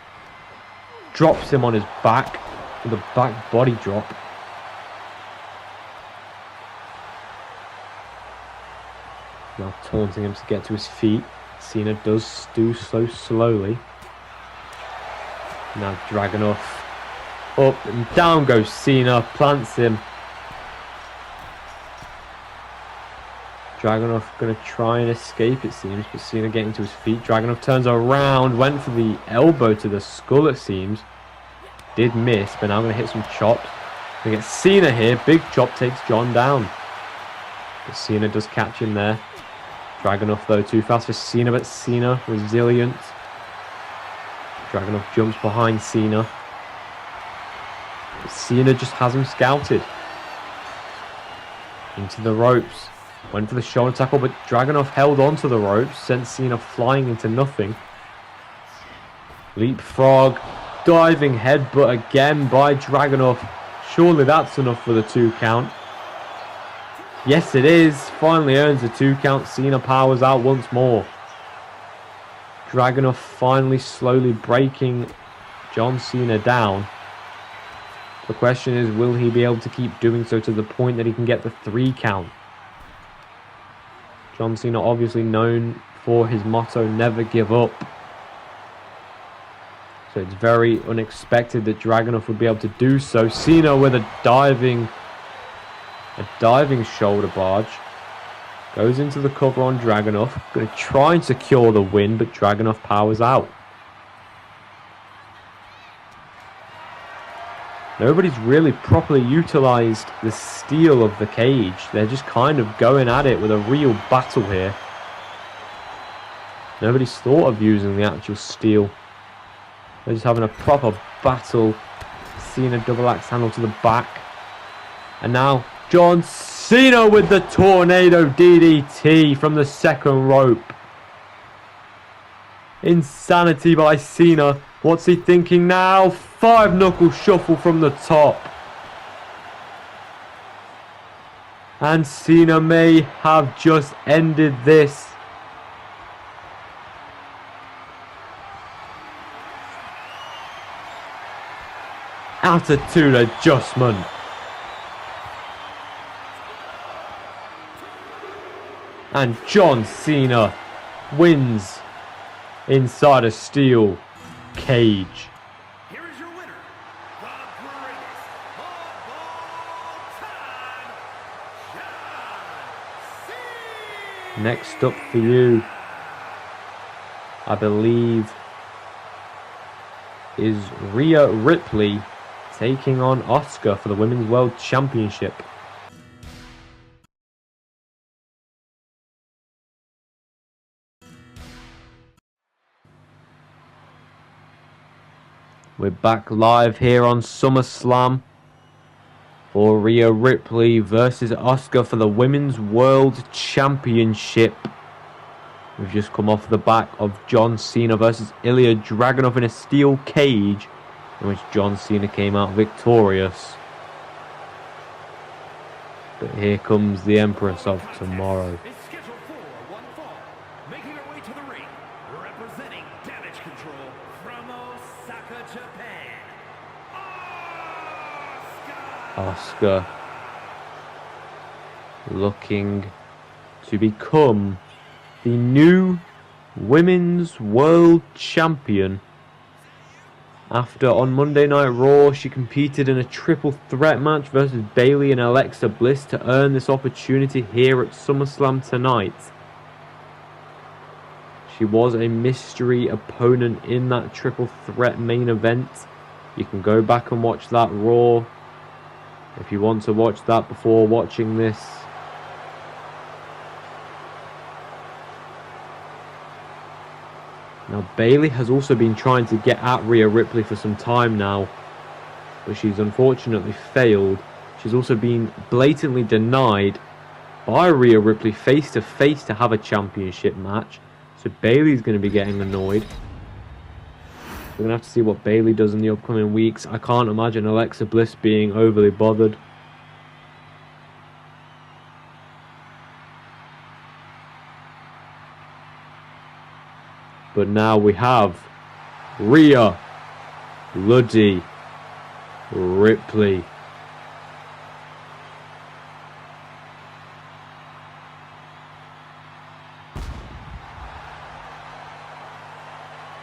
Drops him on his back with a back body drop. Now taunting him to get to his feet. Cena does do so slowly. Now Dragunov. Up and down goes Cena. Plants him. Dragunov going to try and escape, it seems, but Cena getting to his feet. Dragunov turns around, went for the elbow to the skull, it seems. Did miss, but now going to hit some chops. We get Cena here. Big chop takes John down. But Cena does catch him there. Dragunov, though, too fast for Cena, but Cena resilient. Dragunov jumps behind Cena. But Cena just has him scouted. Into the ropes. Went for the shoulder tackle, but Dragunov held on to the ropes, sent Cena flying into nothing. Leapfrog, diving headbutt again by Dragunov. Surely that's enough for the 2 count. Yes, it is. Finally earns the 2 count. Cena powers out once more. Dragunov finally slowly breaking John Cena down. The question is, will he be able to keep doing so to the point that he can get the 3 count? John Cena obviously known for his motto, never give up. So it's very unexpected that Dragunov would be able to do so. Cena with a diving shoulder barge. Goes into the cover on Dragunov. Going to try and secure the win, but Dragunov powers out. Nobody's really properly utilised the steel of the cage. They're just kind of going at it with a real battle here. Nobody's thought of using the actual steel. They're just having a proper battle. Cena double axe handle to the back. And now John Cena with the tornado DDT from the second rope. Insanity by Cena. What's he thinking now? 5-knuckle shuffle from the top. And Cena may have just ended this. Attitude adjustment. And John Cena wins inside a steel cage. Here is your winner, the greatest of all time, John Cena. Next up for you, I believe, is Rhea Ripley taking on Asuka for the Women's World Championship. We're back live here on SummerSlam for Rhea Ripley versus Asuka for the Women's World Championship. We've just come off the back of John Cena versus Ilya Dragunov in a steel cage, in which John Cena came out victorious. But here comes the Empress of Tomorrow. Is scheduled for one fall. Making her way to the ring, representing Damage Control from Osaka, Japan, Asuka. Asuka looking to become the new Women's World Champion. After on Monday Night Raw, she competed in a triple threat match versus Bayley and Alexa Bliss to earn this opportunity here at SummerSlam tonight. She was a mystery opponent in that triple threat main event. You can go back and watch that Raw if you want to watch that before watching this. Now, Bayley has also been trying to get at Rhea Ripley for some time now, but she's unfortunately failed. She's also been blatantly denied by Rhea Ripley face to face to have a championship match. So Bayley's going to be getting annoyed. We're going to have to see what Bayley does in the upcoming weeks. I can't imagine Alexa Bliss being overly bothered. But now we have Rhea Bloody Ripley.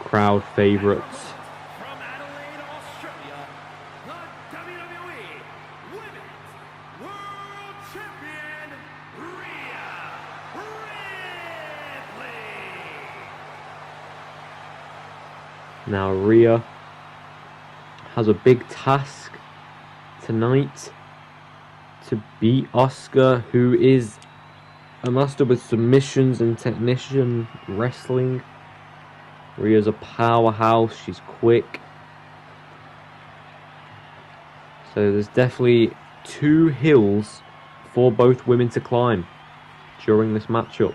Crowd favourites. From Adelaide, Australia, the WWE Women's World Champion, Rhea Ripley. Now Rhea has a big task tonight to beat Asuka, who is a master with submissions and technician wrestling. Rhea's a powerhouse, she's quick. So there's definitely two hills for both women to climb during this matchup.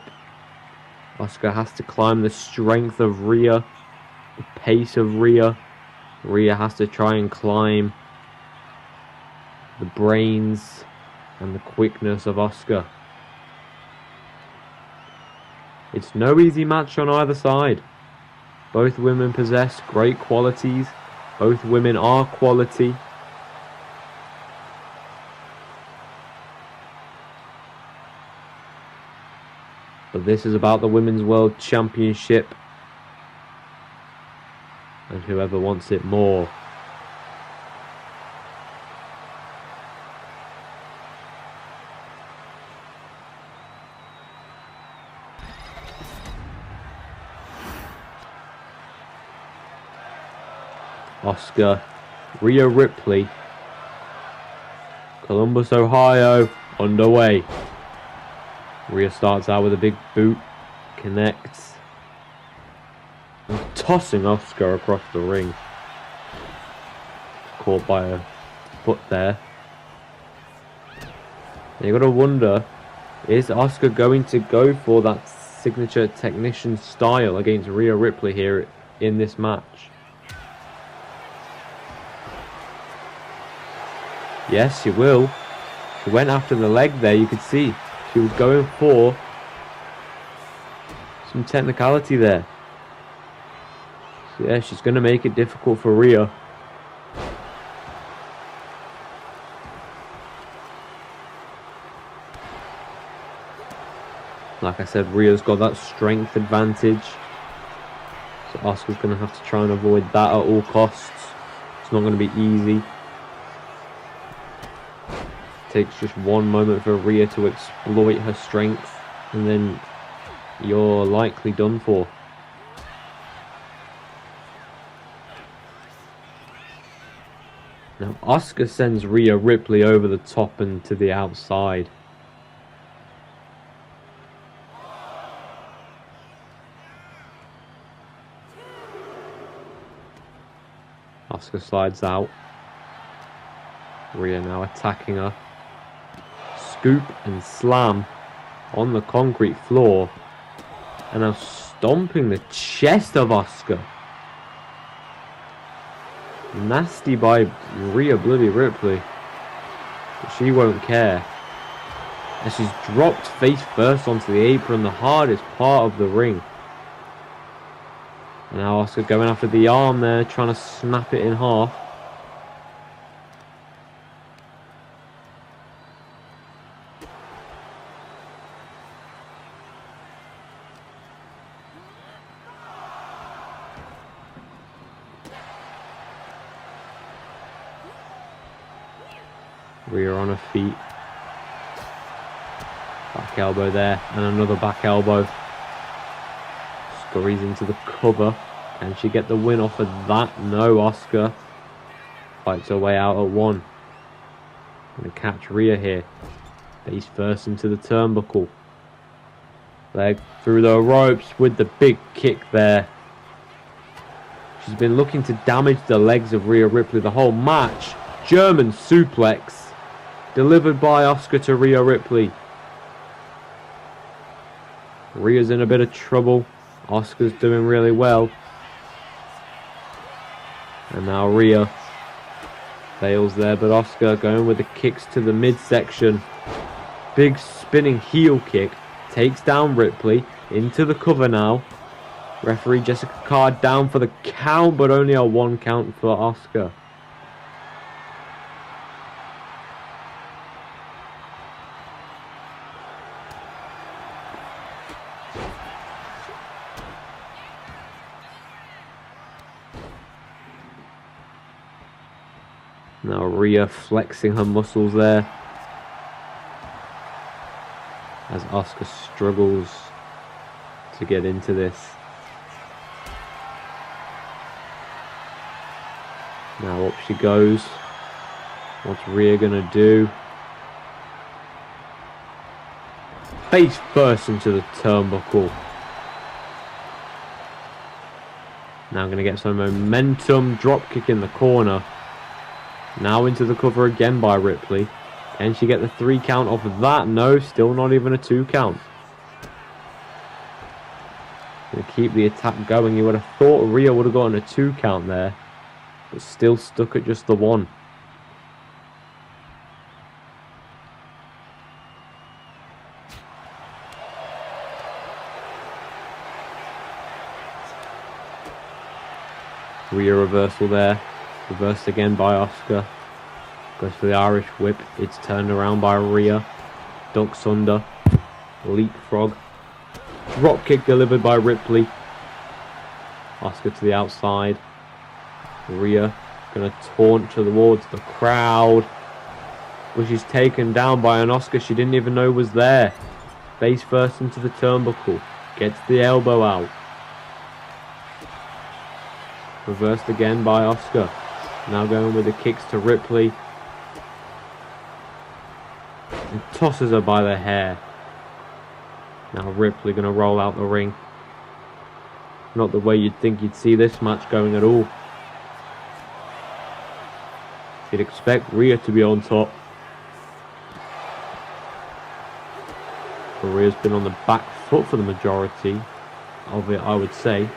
Asuka has to climb the strength of Rhea, the pace of Rhea. Rhea has to try and climb the brains and the quickness of Asuka. It's no easy match on either side. Both women possess great qualities. Both women are quality. But this is about the Women's World Championship. And whoever wants it more. Asuka, Rhea Ripley, Columbus, Ohio, underway. Rhea starts out with a big boot, connects, and tossing Asuka across the ring. Caught by a foot there. And you gotta wonder, is Asuka going to go for that signature technician style against Rhea Ripley here in this match? Yes, she will. She went after the leg there, you could see. She was going for some technicality there. So yeah, she's going to make it difficult for Rhea. Like I said, Rhea's got that strength advantage. So Asuka's going to have to try and avoid that at all costs. It's not going to be easy. Takes just one moment for Rhea to exploit her strength, and then you're likely done for. Now Asuka sends Rhea Ripley over the top and to the outside. Asuka slides out. Rhea now attacking her. Scoop and slam on the concrete floor, and now stomping the chest of Asuka. Nasty by Rhea Bloody Ripley, but she won't care. And she's dropped face first onto the apron, the hardest part of the ring. And now Asuka going after the arm there, trying to snap it in half. Rhea on her feet. Back elbow there, and another back elbow. Scurries into the cover. Can she get the win off of that? No, Asuka fights her way out at one. Gonna catch Rhea here. Face first into the turnbuckle. Leg through the ropes with the big kick there. She's been looking to damage the legs of Rhea Ripley the whole match. German suplex delivered by Asuka to Rhea Ripley. Rhea's in a bit of trouble. Asuka's doing really well. And now Rhea fails there, but Asuka going with the kicks to the midsection. Big spinning heel kick. Takes down Ripley. Into the cover now. Referee Jessica Card down for the count, but only a 1 count for Asuka. Now Rhea flexing her muscles there as Asuka struggles to get into this. Now up she goes. What's Rhea gonna do? Face first into the turnbuckle. Now gonna get some momentum. Drop kick in the corner. Now into the cover again by Ripley. Can she get the 3 count off of that? No, still not even a 2 count. Gonna keep the attack going. You would have thought Rhea would have gotten a 2 count there, but still stuck at just the 1. Rhea reversal there. Reversed again by Asuka. Goes for the Irish whip. It's turned around by Rhea. Ducks under. Leapfrog. Drop kick delivered by Ripley. Asuka to the outside. Rhea gonna taunt towards the crowd. But she's taken down by an Asuka she didn't even know was there. Face first into the turnbuckle. Gets the elbow out. Reversed again by Asuka. Now going with the kicks to Ripley. And tosses her by the hair. Now Ripley going to roll out the ring. Not the way you'd think you'd see this match going at all. You'd expect Rhea to be on top. But Rhea's been on the back foot for the majority of it, I would say.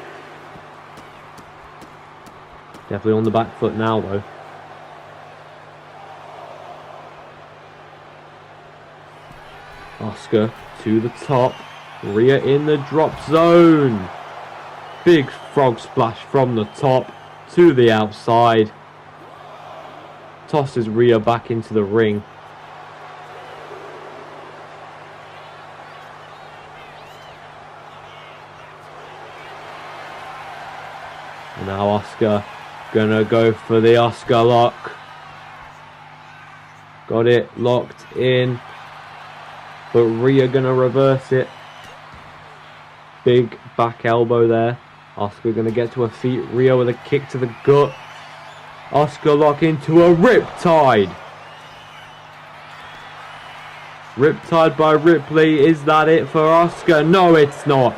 Definitely on the back foot now, though. Asuka to the top. Rhea in the drop zone. Big frog splash from the top to the outside. Tosses Rhea back into the ring. And now Asuka gonna go for the Asuka lock. Got it locked in. But Rhea gonna reverse it. Big back elbow there. Asuka gonna get to her feet. Rhea with a kick to the gut. Asuka lock into a Riptide. Riptide by Ripley. Is that it for Asuka? No, it's not.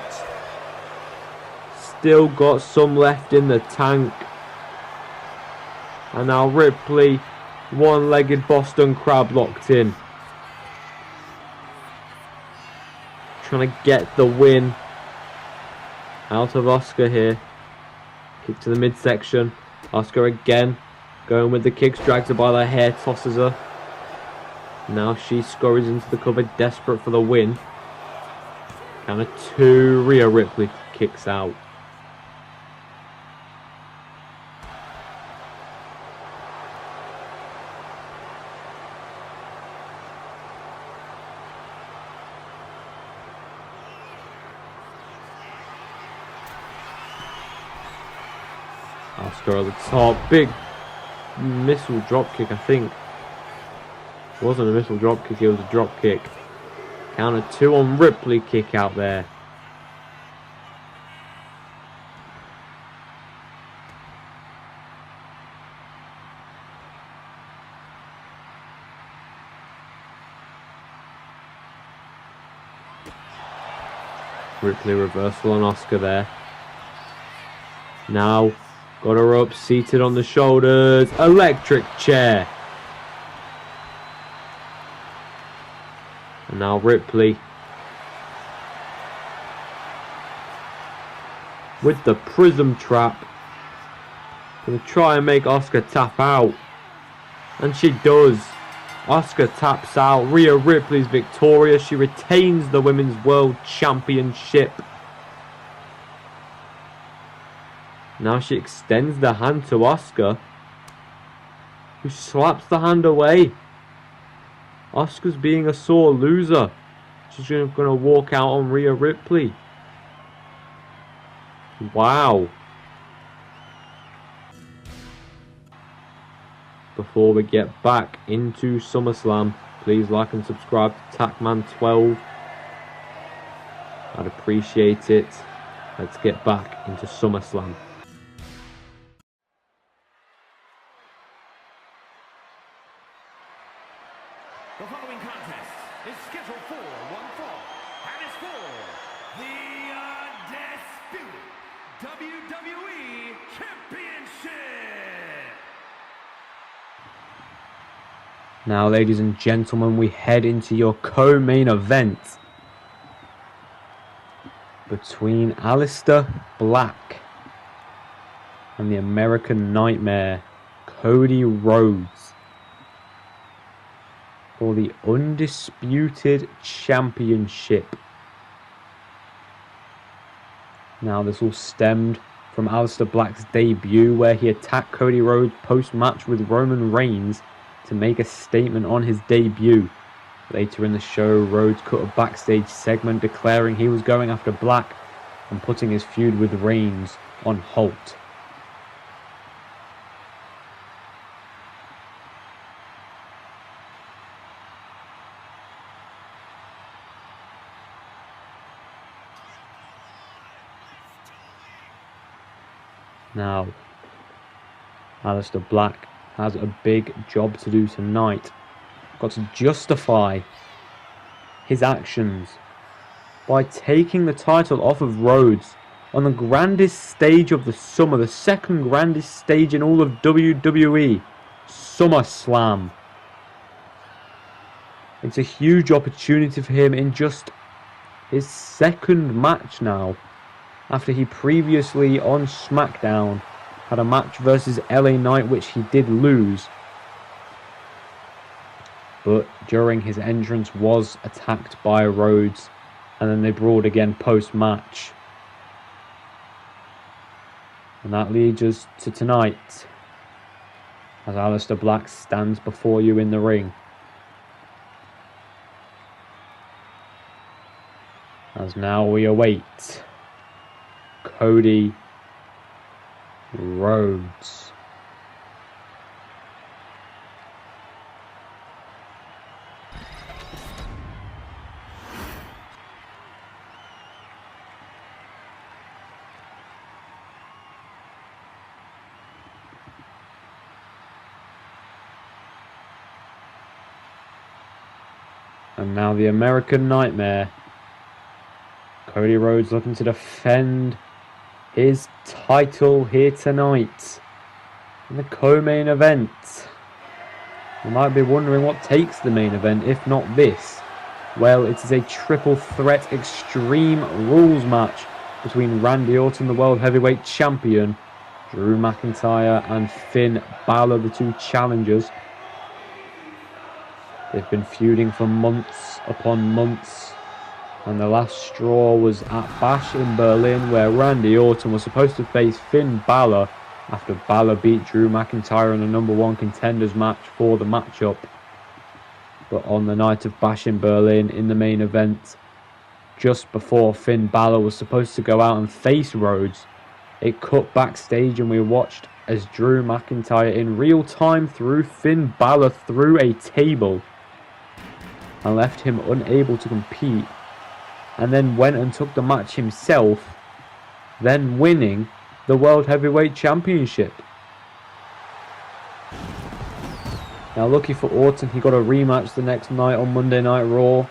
Still got some left in the tank. And now Ripley, one-legged Boston Crab locked in. Trying to get the win out of Asuka here. Kick to the midsection. Asuka again. Going with the kicks, drags her by the hair, tosses her. Now she scurries into the cover, desperate for the win. Count of 2, Rhea Ripley kicks out. Asuka at the top, big missile drop kick, I think. It wasn't a missile drop kick, it was a drop kick. Count of 2 on Ripley kick out there. Ripley reversal on Asuka there. Now got her up, seated on the shoulders. Electric chair. And now Ripley with the prism trap. Gonna try and make Asuka tap out. And she does. Asuka taps out. Rhea Ripley's victorious. She retains the Women's World Championship. Now she extends the hand to Asuka, who slaps the hand away. Asuka's being a sore loser. She's going to walk out on Rhea Ripley. Wow. Before we get back into SummerSlam, please like and subscribe to Tackman12. I'd appreciate it. Let's get back into SummerSlam. The following contest is scheduled for one fall, and is for the undisputed WWE Championship. Now, ladies and gentlemen, we head into your co-main event between Aleister Black and the American Nightmare, Cody Rhodes, for the Undisputed Championship. Now, this all stemmed from Aleister Black's debut, where he attacked Cody Rhodes post-match with Roman Reigns to make a statement on his debut. Later in the show, Rhodes cut a backstage segment declaring he was going after Black and putting his feud with Reigns on halt. Now, Aleister Black has a big job to do tonight. Got to justify his actions by taking the title off of Rhodes on the grandest stage of the summer, the second grandest stage in all of WWE, SummerSlam. It's a huge opportunity for him in just his second match now, after he previously on SmackDown had a match versus LA Knight which he did lose, but during his entrance was attacked by Rhodes, and then they brawled again post-match. And that leads us to tonight, as Aleister Black stands before you in the ring. As now we await Cody Rhodes. And now the American Nightmare, Cody Rhodes, looking to defend his title here tonight in the co-main event. You might be wondering what takes the main event, if not this. Well, it is a triple threat Extreme Rules match between Randy Orton, the World Heavyweight Champion, Drew McIntyre and Finn Balor, the two challengers. They've been feuding for months upon months, and the last straw was at Bash in Berlin, where Randy Orton was supposed to face Finn Balor after Balor beat Drew McIntyre in the #1 contenders match for the matchup. But on the night of Bash in Berlin, in the main event, just before Finn Balor was supposed to go out and face Rhodes, it cut backstage and we watched as Drew McIntyre in real time threw Finn Balor through a table and left him unable to compete, and then went and took the match himself, then winning the World Heavyweight Championship. Now, lucky for Orton, he got a rematch the next night on Monday Night Raw,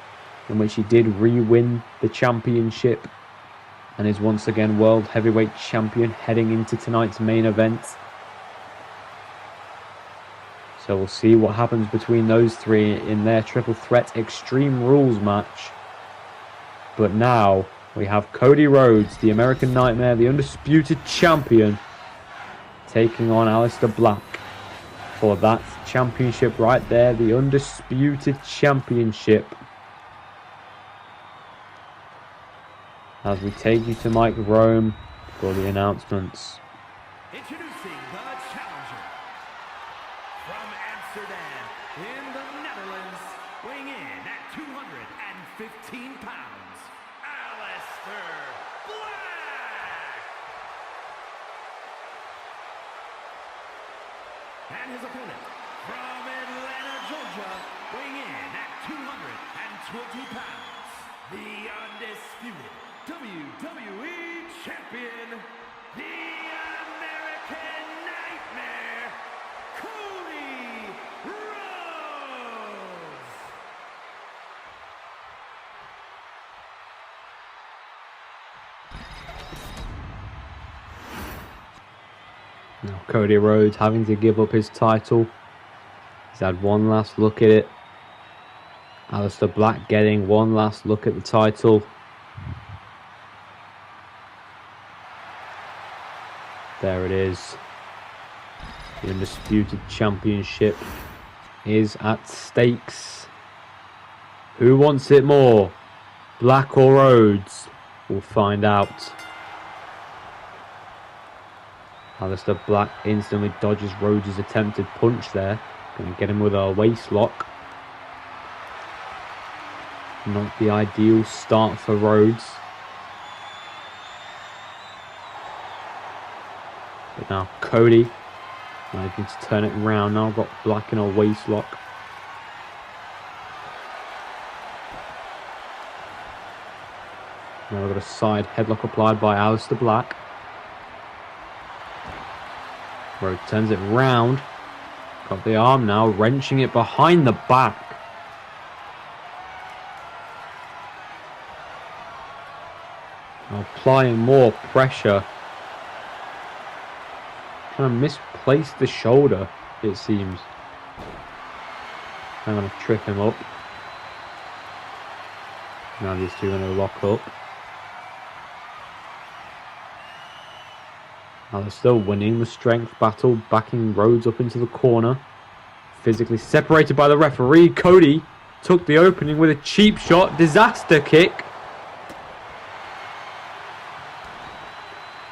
in which he did re-win the championship and is once again World Heavyweight Champion heading into tonight's main event. So we'll see what happens between those three in their triple threat Extreme Rules match. But now we have Cody Rhodes, the American Nightmare, the undisputed champion, taking on Aleister Black for that championship right there, the undisputed championship. As we take you to Mike Rome for the announcements. Introducing the challenger from Amsterdam in the Netherlands, weighing in at 215 pounds, Aleister Black. And his opponent from Atlanta, Georgia, weighing in at 220 pounds, the undisputed WWE champion, the American Nightmare, Cody Rhodes. Now Cody Rhodes having to give up his title. He's had one last look at it. Aleister Black getting one last look at the title. There it is. The undisputed championship is at stakes. Who wants it more? Black or Rhodes? We'll find out. Aleister Black instantly dodges Rhodes' attempted punch there. Going to get him with a waist lock. Not the ideal start for Rhodes. But now Cody managing to turn it around. Now got Black in a waist lock. Now we've got a side headlock applied by Aleister Black. Rhodes turns it round. Got the arm now, wrenching it behind the back. Applying more pressure. Trying to misplace the shoulder, it seems. I'm going to trip him up. Now these two are going to lock up. Aleister winning the strength battle, backing Rhodes up into the corner. Physically separated by the referee. Cody took the opening with a cheap shot, disaster kick.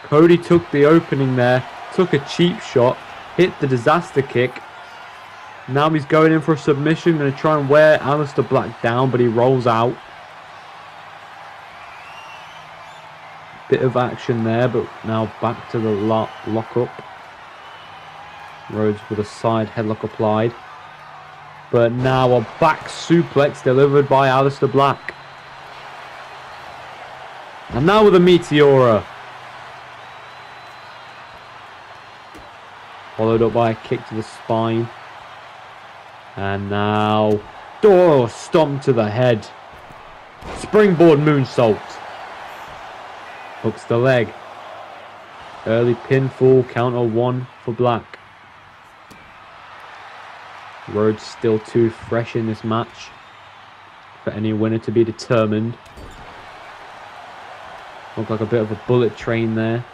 Cody took the opening there, took a cheap shot, hit the disaster kick. Now he's going in for a submission, going to try and wear Aleister Black down, but he rolls out. Bit of action there, but now back to the lock up. Rhodes with a side headlock applied. But now a back suplex delivered by Aleister Black. And now with a Meteora. Followed up by a kick to the spine. And now door stomp to the head. Springboard moonsault. Hooks the leg. Early pinfall, counter one for Black. Rhodes still too fresh in this match for any winner to be determined. Looked like a bit of a bullet train there.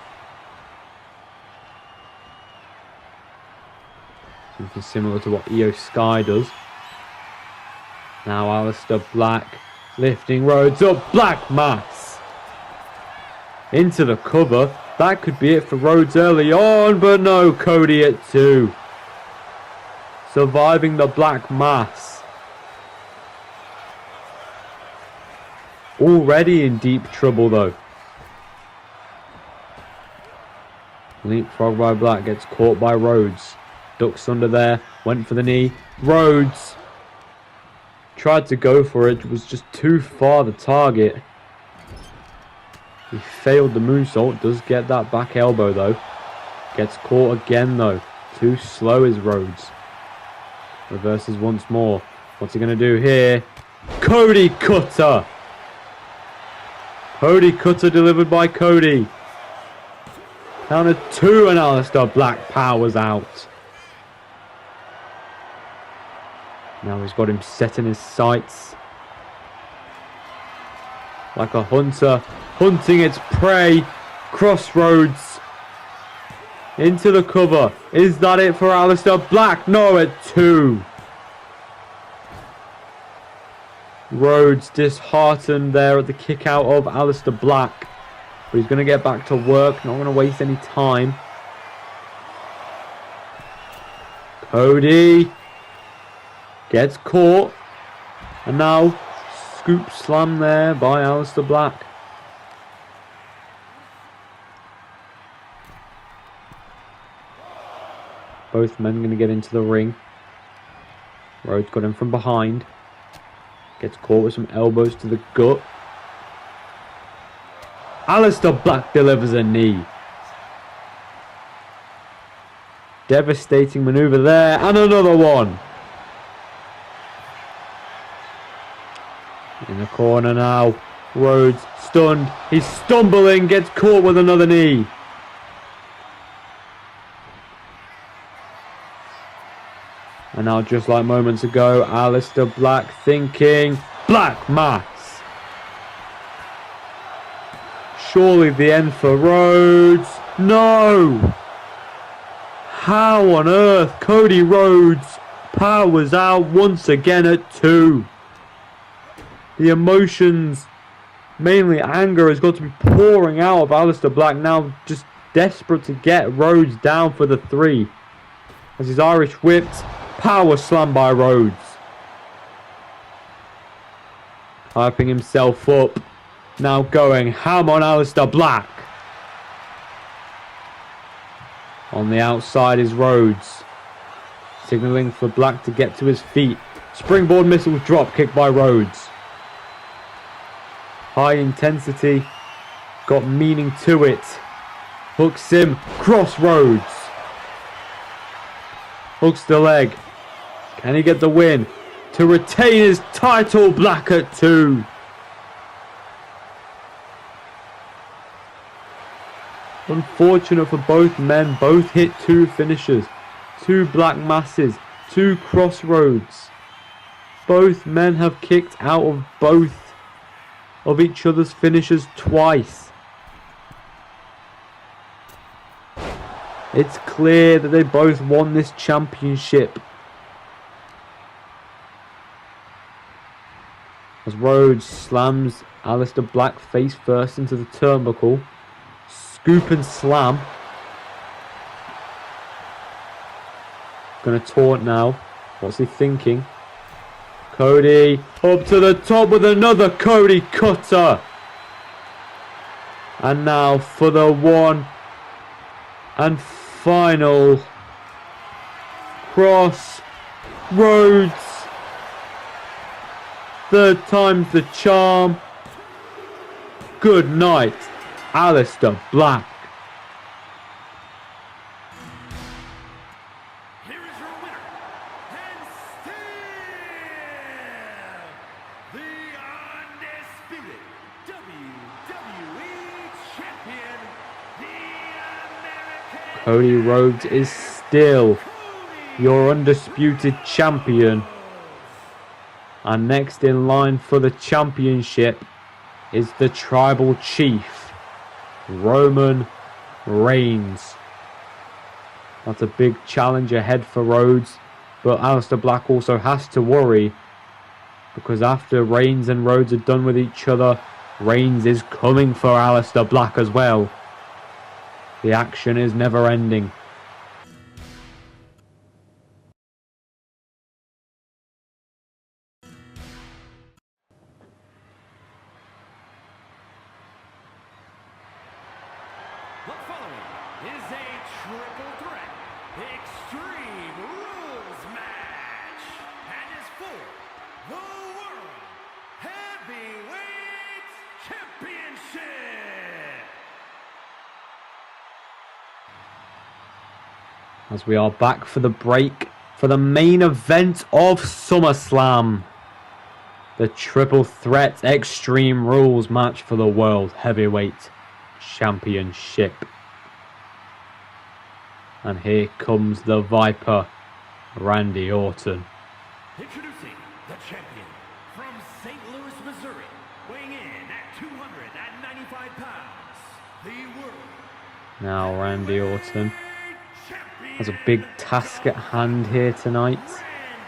Something similar to what Io Sky does. Now Aleister Black lifting Rhodes up. Black Mass. Into the cover. That could be it for Rhodes early on, but no, Cody at 2. Surviving the Black Mass. Already in deep trouble though. Leapfrog by Black, gets caught by Rhodes. Ducks under there, went for the knee. Rhodes tried to go for it, was just too far the target. He failed the moonsault, does get that back elbow though. Gets caught again though. Too slow is Rhodes. Reverses once more. What's he going to do here? Cody Cutter! Cody Cutter delivered by Cody. Counter 2 and Aleister Black powers out. Now he's got him set in his sights. Like a hunter hunting its prey. Crossroads into the cover. Is that it for Aleister Black? No, at 2. Rhodes disheartened there at the kick out of Aleister Black. But he's going to get back to work. Not going to waste any time. Cody gets caught. And now scoop slam there by Aleister Black. Both men going to get into the ring. Rhodes got him from behind. Gets caught with some elbows to the gut. Aleister Black delivers a knee. Devastating maneuver there. And another one. In the corner now. Rhodes stunned. He's stumbling. Gets caught with another knee. And now, just like moments ago, Aleister Black thinking, Black Mass. Surely the end for Rhodes. No! How on earth? Cody Rhodes powers out once again at 2. The emotions, mainly anger, has got to be pouring out of Aleister Black now, just desperate to get Rhodes down for the 3. As he's Irish whipped. Power slam by Rhodes. Hyping himself up. Now going ham on Aleister Black. On the outside is Rhodes. Signaling for Black to get to his feet. Springboard missile drop kick by Rhodes. High intensity. Got meaning to it. Hooks him. Crossroads. Hooks the leg. Can he get the win to retain his title? Black at 2. Unfortunate for both men. Both hit 2 finishers. 2 Black Masses. 2 Crossroads. Both men have kicked out of both of each other's finishers twice. It's clear that they both won this championship. As Rhodes slams Aleister Black face first into the turnbuckle. Scoop and slam. Gonna taunt now. What's he thinking? Cody up to the top with another Cody cutter. And now for the one and final Crossroads. 3rd time's the charm. Good night, Aleister Black. Here is your winner, and still the undisputed WWE Champion, the American Cody Rhodes is still your undisputed champion. And next in line for the championship is the tribal chief, Roman Reigns. That's a big challenge ahead for Rhodes, but Aleister Black also has to worry, because after Reigns and Rhodes are done with each other, Reigns is coming for Aleister Black as well. The action is never ending. The following is a triple threat Extreme Rules match and is for the World Heavyweight Championship. As we are back for the break for the main event of SummerSlam. The triple threat Extreme Rules match for the World Heavyweight Championship. And here comes the Viper, Randy Orton. Introducing the champion from St. Louis, Missouri, weighing in at 295 pounds, the world Now Randy Orton has a big task at hand here tonight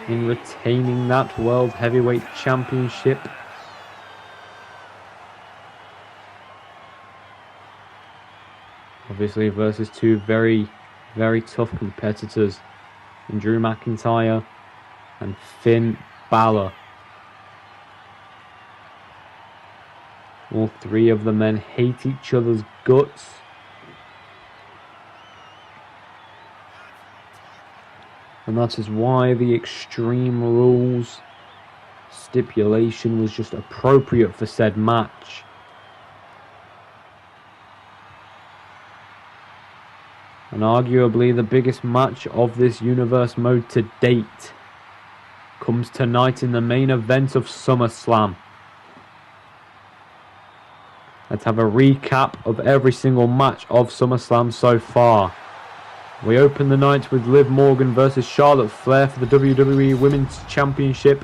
in retaining that World Heavyweight Championship. Obviously versus two very, very tough competitors in Drew McIntyre and Finn Balor. All three of the men hate each other's guts. And that is why the Extreme Rules stipulation was just appropriate for said match. And arguably the biggest match of this universe mode to date comes tonight in the main event of SummerSlam. Let's have a recap of every single match of SummerSlam so far. We open the night with Liv Morgan versus Charlotte Flair for the WWE Women's Championship,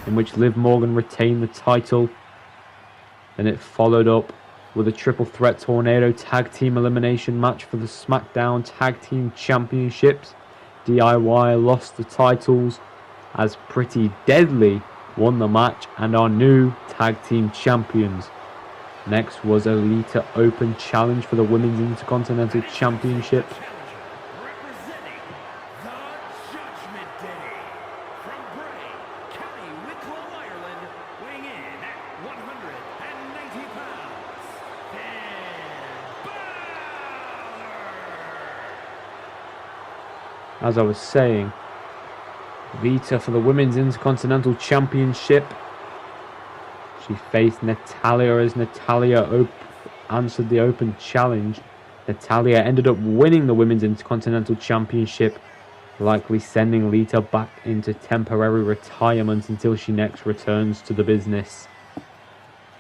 in which Liv Morgan retained the title. Then it followed up with a triple threat tornado tag team elimination match for the SmackDown Tag Team Championships. DIY lost the titles as Pretty Deadly won the match and are new tag team champions. Next was a Lita Open Challenge for the Women's Intercontinental Championship. representing the Judgment Day from Bray, County Wicklow, Ireland, weighing in at 190 pounds, Finn Balor. As I was saying, Lita for the Women's Intercontinental Championship. She faced Natalya as Natalya answered the open challenge. Natalya ended up winning the Women's Intercontinental Championship, likely sending Lita back into temporary retirement until she next returns to the business.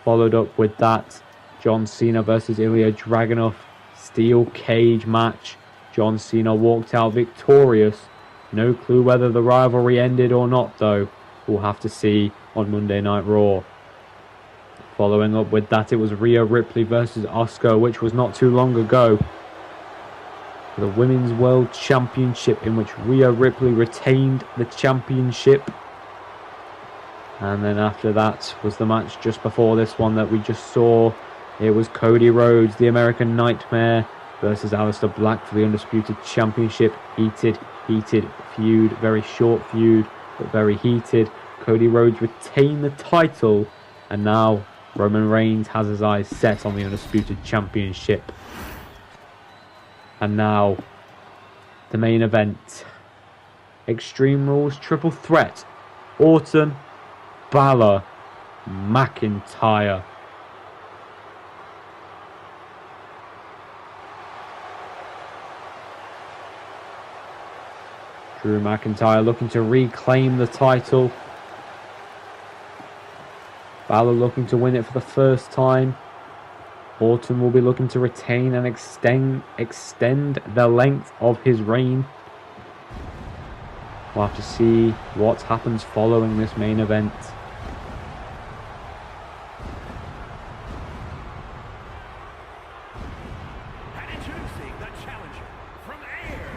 Followed up with that, John Cena versus Ilya Dragunov steel cage match. John Cena walked out victorious. No clue whether the rivalry ended or not though. We'll have to see on Monday Night Raw. Following up with that, it was Rhea Ripley versus Asuka, which was not too long ago. For the Women's World Championship, in which Rhea Ripley retained the championship. And then after that was the match just before this one that we just saw. It was Cody Rhodes, the American Nightmare, versus Aleister Black for the Undisputed Championship. Heated feud, very short feud, but very heated. Cody Rhodes retained the title, and now Roman Reigns has his eyes set on the Undisputed Championship. And now, the main event. Extreme Rules Triple Threat. Orton, Balor, McIntyre. Drew McIntyre looking to reclaim the title. Balor looking to win it for the first time. Orton will be looking to retain and extend the length of his reign. We'll have to see what happens following this main event. And introducing the challenger from Ayr,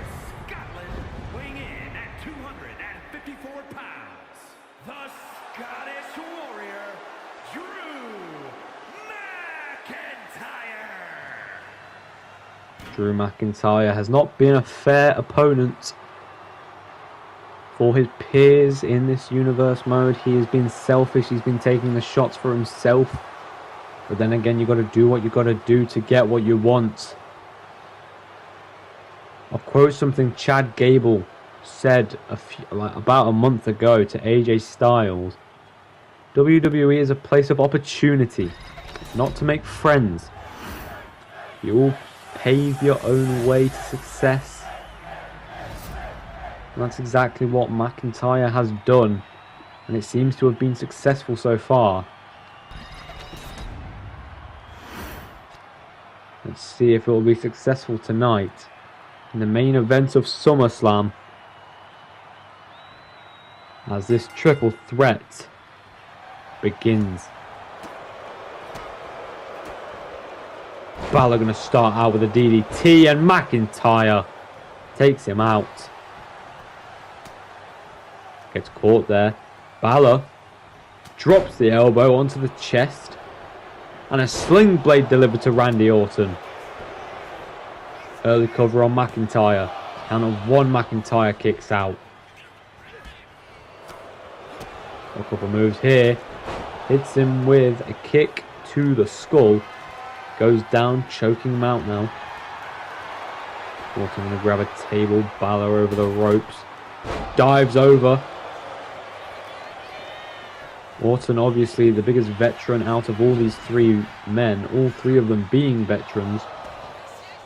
Scotland, weighing in at 254 pounds, the Scottish Warrior, Drew McIntyre. Drew McIntyre has not been a fair opponent for his peers in this universe mode. He has been selfish, he's been taking the shots for himself. But then again, you got to do what you got to do to get what you want. I'll quote something Chad Gable said about a month ago to AJ Styles. WWE is a place of opportunity, not to make friends. You all pave your own way to success. And that's exactly what McIntyre has done, and it seems to have been successful so far. Let's see if it will be successful tonight in the main event of SummerSlam, as this triple threat begins. Balor going to start out with a DDT, and McIntyre takes him out. Gets caught there. Balor drops the elbow onto the chest, and a sling blade delivered to Randy Orton. Early cover on McIntyre. Count of 1, McIntyre kicks out. A couple moves here. Hits him with a kick to the skull. Goes down, choking him out now. Orton going to grab a table. Balor over the ropes. Dives over. Orton, obviously the biggest veteran out of all these 3 men. All 3 of them being veterans.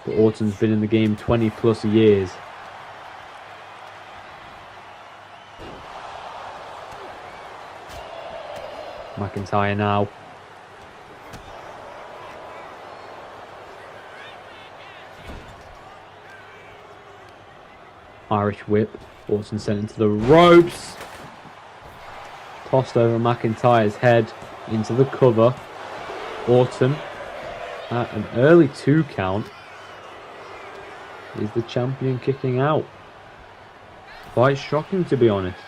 But Orton's been in the game 20 plus years. McIntyre now. Irish whip. Orton sent into the ropes. Tossed over McIntyre's head into the cover. Orton at an early 2 count. Is the champion kicking out? Quite shocking, to be honest.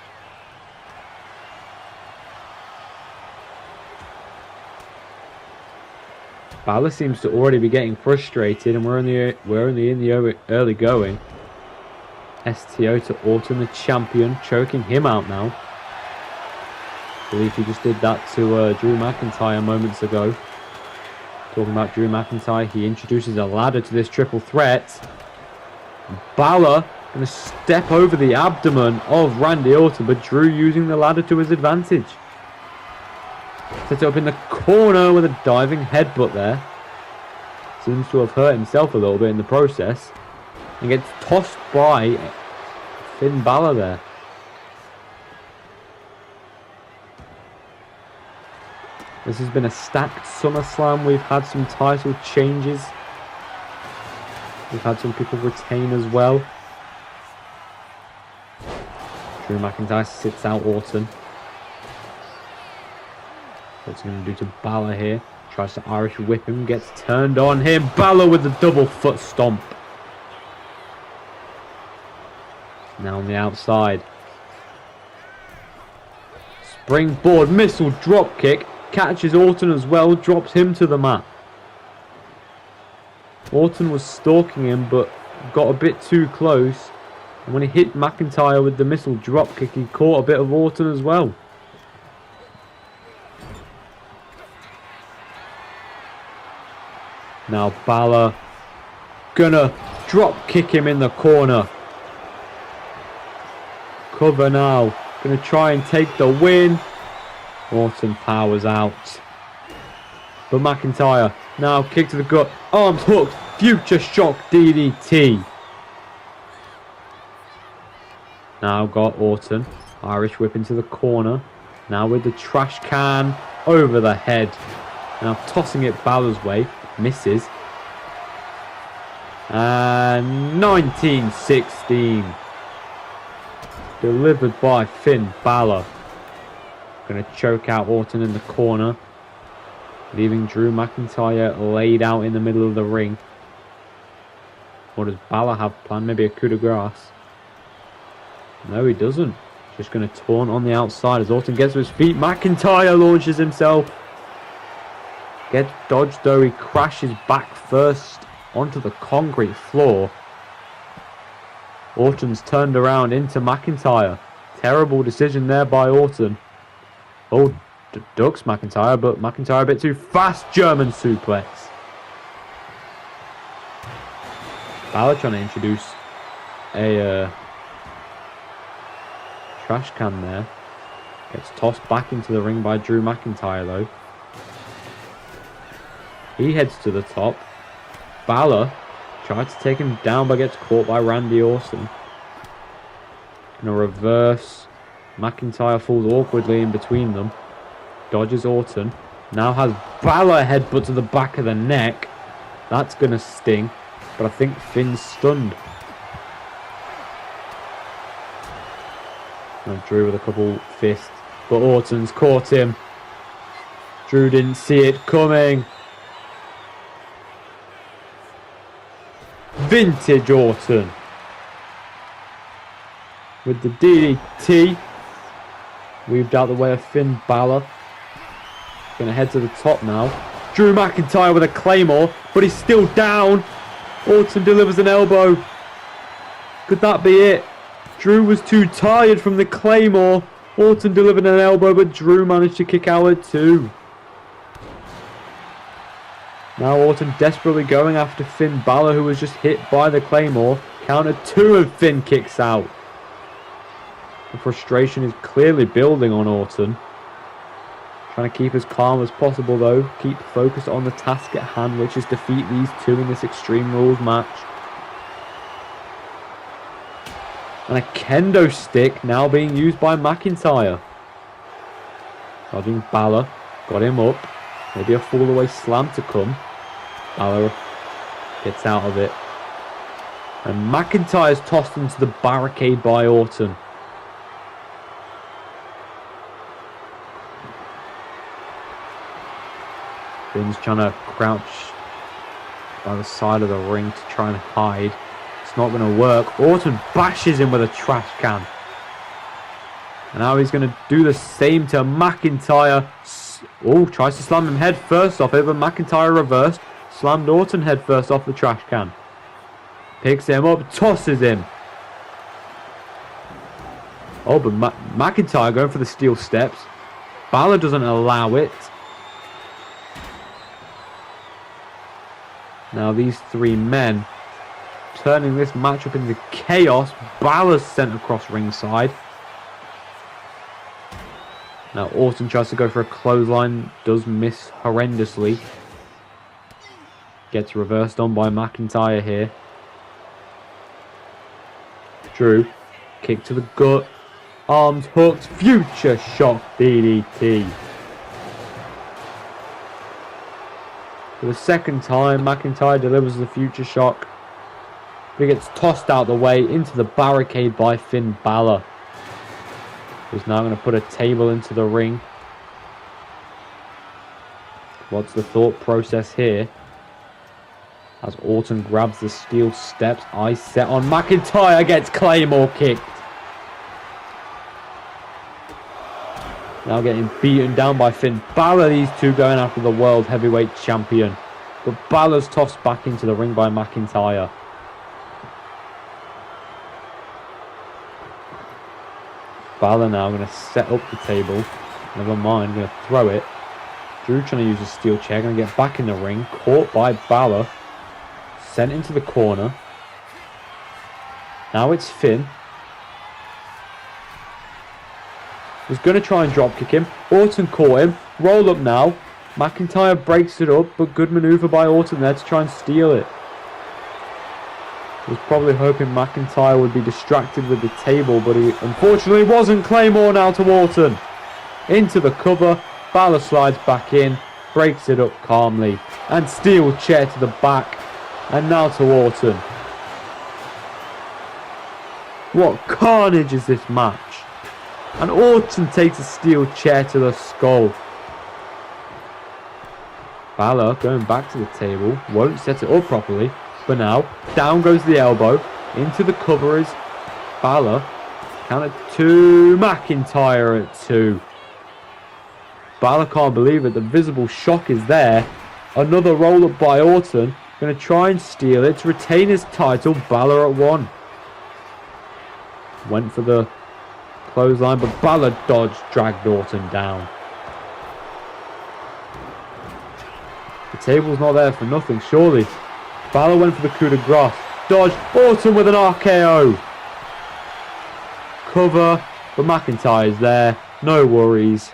Balor seems to already be getting frustrated, and we're only in the early going. STO to Orton, the champion, choking him out now. I believe he just did that to Drew McIntyre moments ago. Talking about Drew McIntyre, he introduces a ladder to this triple threat. Balor going to step over the abdomen of Randy Orton, but Drew using the ladder to his advantage. Set it up in the corner with a diving headbutt there. Seems to have hurt himself a little bit in the process. And gets tossed by Finn Balor there. This has been a stacked SummerSlam. We've had some title changes. We've had some people retain as well. Drew McIntyre sits out Orton. What's he going to do to Balor here? Tries to Irish whip him, gets turned on him. Balor with the double foot stomp. Now on the outside. Springboard missile drop kick. Catches Orton as well, drops him to the mat. Orton was stalking him, but got a bit too close. And when he hit McIntyre with the missile drop kick, he caught a bit of Orton as well. Now Balor gonna drop kick him in the corner. Cover now. Gonna try and take the win. Orton powers out. But McIntyre now kick to the gut. Arms hooked. Future shock DDT. Now got Orton. Irish whip into the corner. Now with the trash can over the head. Now tossing it Balor's way. Misses. And 1916. Delivered by Finn Balor. Going to choke out Orton in the corner. Leaving Drew McIntyre laid out in the middle of the ring. What does Balor have planned? Maybe a coup de grace. No, he doesn't. Just going to taunt on the outside as Orton gets to his feet. McIntyre launches himself. Gets dodged though. He crashes back first onto the concrete floor. Orton's turned around into McIntyre. Terrible decision there by Orton. Oh, ducks McIntyre, but McIntyre a bit too fast. German suplex. Balor trying to introduce a trash can there. Gets tossed back into the ring by Drew McIntyre though. He heads to the top. Balor tried to take him down but gets caught by Randy Orton. In a reverse. McIntyre falls awkwardly in between them. Dodges Orton. Now has Balor headbutt to the back of the neck. That's going to sting. But I think Finn's stunned. Now Drew with a couple fists. But Orton's caught him. Drew didn't see it coming. vintage Orton. With the DDT. Weaved out the way of Finn Balor. Going to head to the top now. Drew McIntyre with a Claymore, but he's still down. Orton delivers an elbow. Could that be it? Drew was too tired from the Claymore. Orton delivered an elbow, but Drew managed to kick out at 2. Now Orton desperately going after Finn Balor, who was just hit by the Claymore. Counter 2 and Finn kicks out. The frustration is clearly building on Orton. Trying to keep as calm as possible though. Keep focused on the task at hand, which is defeat these two in this Extreme Rules match. And a kendo stick now being used by McIntyre. Dodging Balor. Got him up. Maybe a fall away slam to come. Balor gets out of it. And McIntyre's tossed into the barricade by Orton. Finn's trying to crouch by the side of the ring to try and hide. It's not going to work. Orton bashes him with a trash can. And now he's going to do the same to McIntyre. Oh, tries to slam him head first off it, but McIntyre reversed. Slammed Orton head first off the trash can. Picks him up, tosses him. Oh, but McIntyre going for the steel steps. Balor doesn't allow it. Now these three men turning this matchup into chaos. Balor's sent across ringside. Now Orton tries to go for a clothesline. Does miss horrendously. Gets reversed on by McIntyre here. Drew. Kick to the gut. Arms hooked. Future shock DDT. For the second time, McIntyre delivers the future shock. But he gets tossed out the way into the barricade by Finn Balor. Who's now going to put a table into the ring. What's the thought process here? As Orton grabs the steel steps. Eye set on McIntyre. Gets Claymore kicked. Now getting beaten down by Finn Balor. These two going after the World Heavyweight Champion. But Balor's tossed back into the ring by McIntyre. Balor now going to set up the table. Never mind, going to throw it. Drew trying to use a steel chair. Going to get back in the ring. Caught by Balor. Sent into the corner. Now it's Finn. Was going to try and drop kick him. Orton caught him. Roll up now. McIntyre breaks it up, but good maneuver by Orton there to try and steal it. Was probably hoping McIntyre would be distracted with the table, but he unfortunately wasn't. Claymore now to Orton. Into the cover. Balor slides back in. Breaks it up calmly. And steel chair to the back. And now to Orton. What carnage is this match? And Orton takes a steel chair to the skull. Balor going back to the table. Won't set it up properly. But now, down goes the elbow. Into the cover is Balor. Count at 2. McIntyre at 2. Balor can't believe it. The visible shock is there. Another roll up by Orton. Going to try and steal it to retain his title. Balor at 1. Went for the clothesline, but Balor dodged, dragged Orton down. The table's not there for nothing, surely. Balor went for the coup de grace. Dodged. Orton with an RKO. Cover, but McIntyre's there. No worries.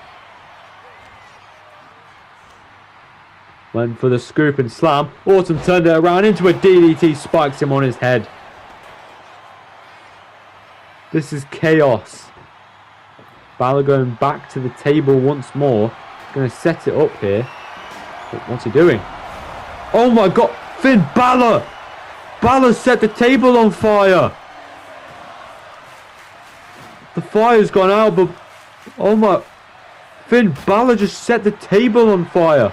Went for the scoop and slam. Orton turned it around into a DDT. Spikes him on his head. This is chaos. Balor going back to the table once more. Going to set it up here. But what's he doing? Oh my god! Finn Balor! Balor set the table on fire! The fire's gone out, but... Oh my... Finn Balor just set the table on fire!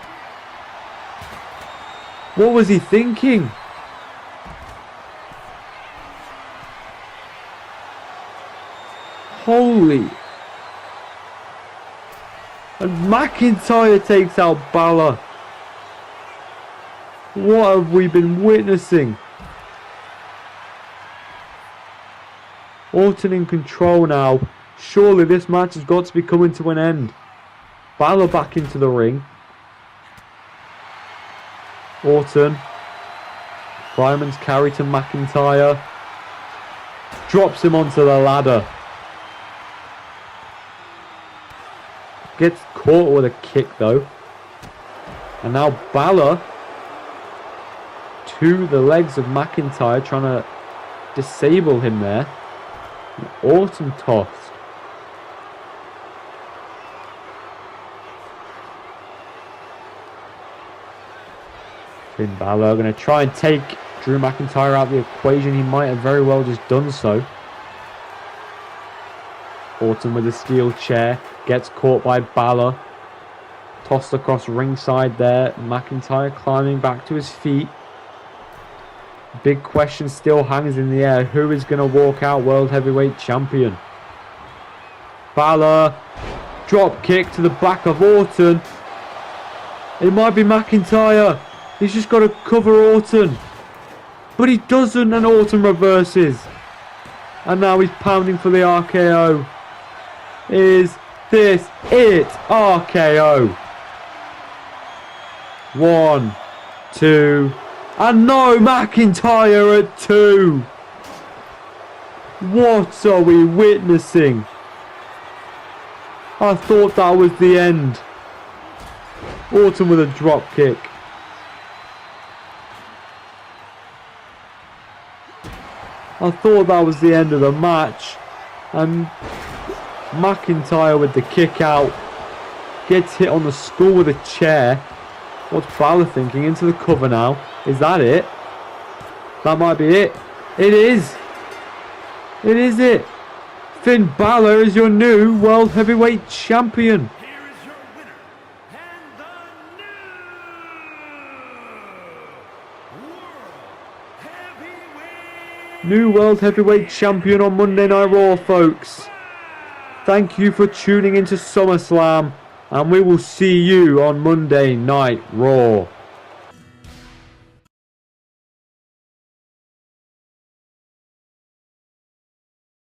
What was he thinking? Holy. And McIntyre takes out Balor. What have we been witnessing? Orton in control now. Surely this match has got to be coming to an end. Balor back into the ring. Orton. Fireman's carry to McIntyre. Drops him onto the ladder. Gets caught with a kick though. And now Balor to the legs of McIntyre, trying to disable him there. Orton tossed. Finn Balor going to try and take Drew McIntyre out of the equation. He might have very well just done so. Orton with a steel chair. Gets caught by Balor. Tossed across ringside there. McIntyre climbing back to his feet. Big question still hangs in the air. Who is going to walk out World Heavyweight Champion? Balor. Drop kick to the back of Orton. It might be McIntyre. He's just got to cover Orton. But he doesn't, and Orton reverses. And now he's pounding for the RKO. Is this it? RKO. 1, 2... And no, McIntyre at 2. What are we witnessing? I thought that was the end. Orton with a drop kick. I thought that was the end of the match. And McIntyre with the kick out. Gets hit on the skull with a chair. What's Balor thinking? Into the cover now. Is that it? That might be it. It is. It is it. Finn Balor is your new World Heavyweight Champion. Here is your winner and the New World Heavyweight Champion on Monday Night Raw, folks. Thank you for tuning into SummerSlam, and we will see you on Monday Night Raw.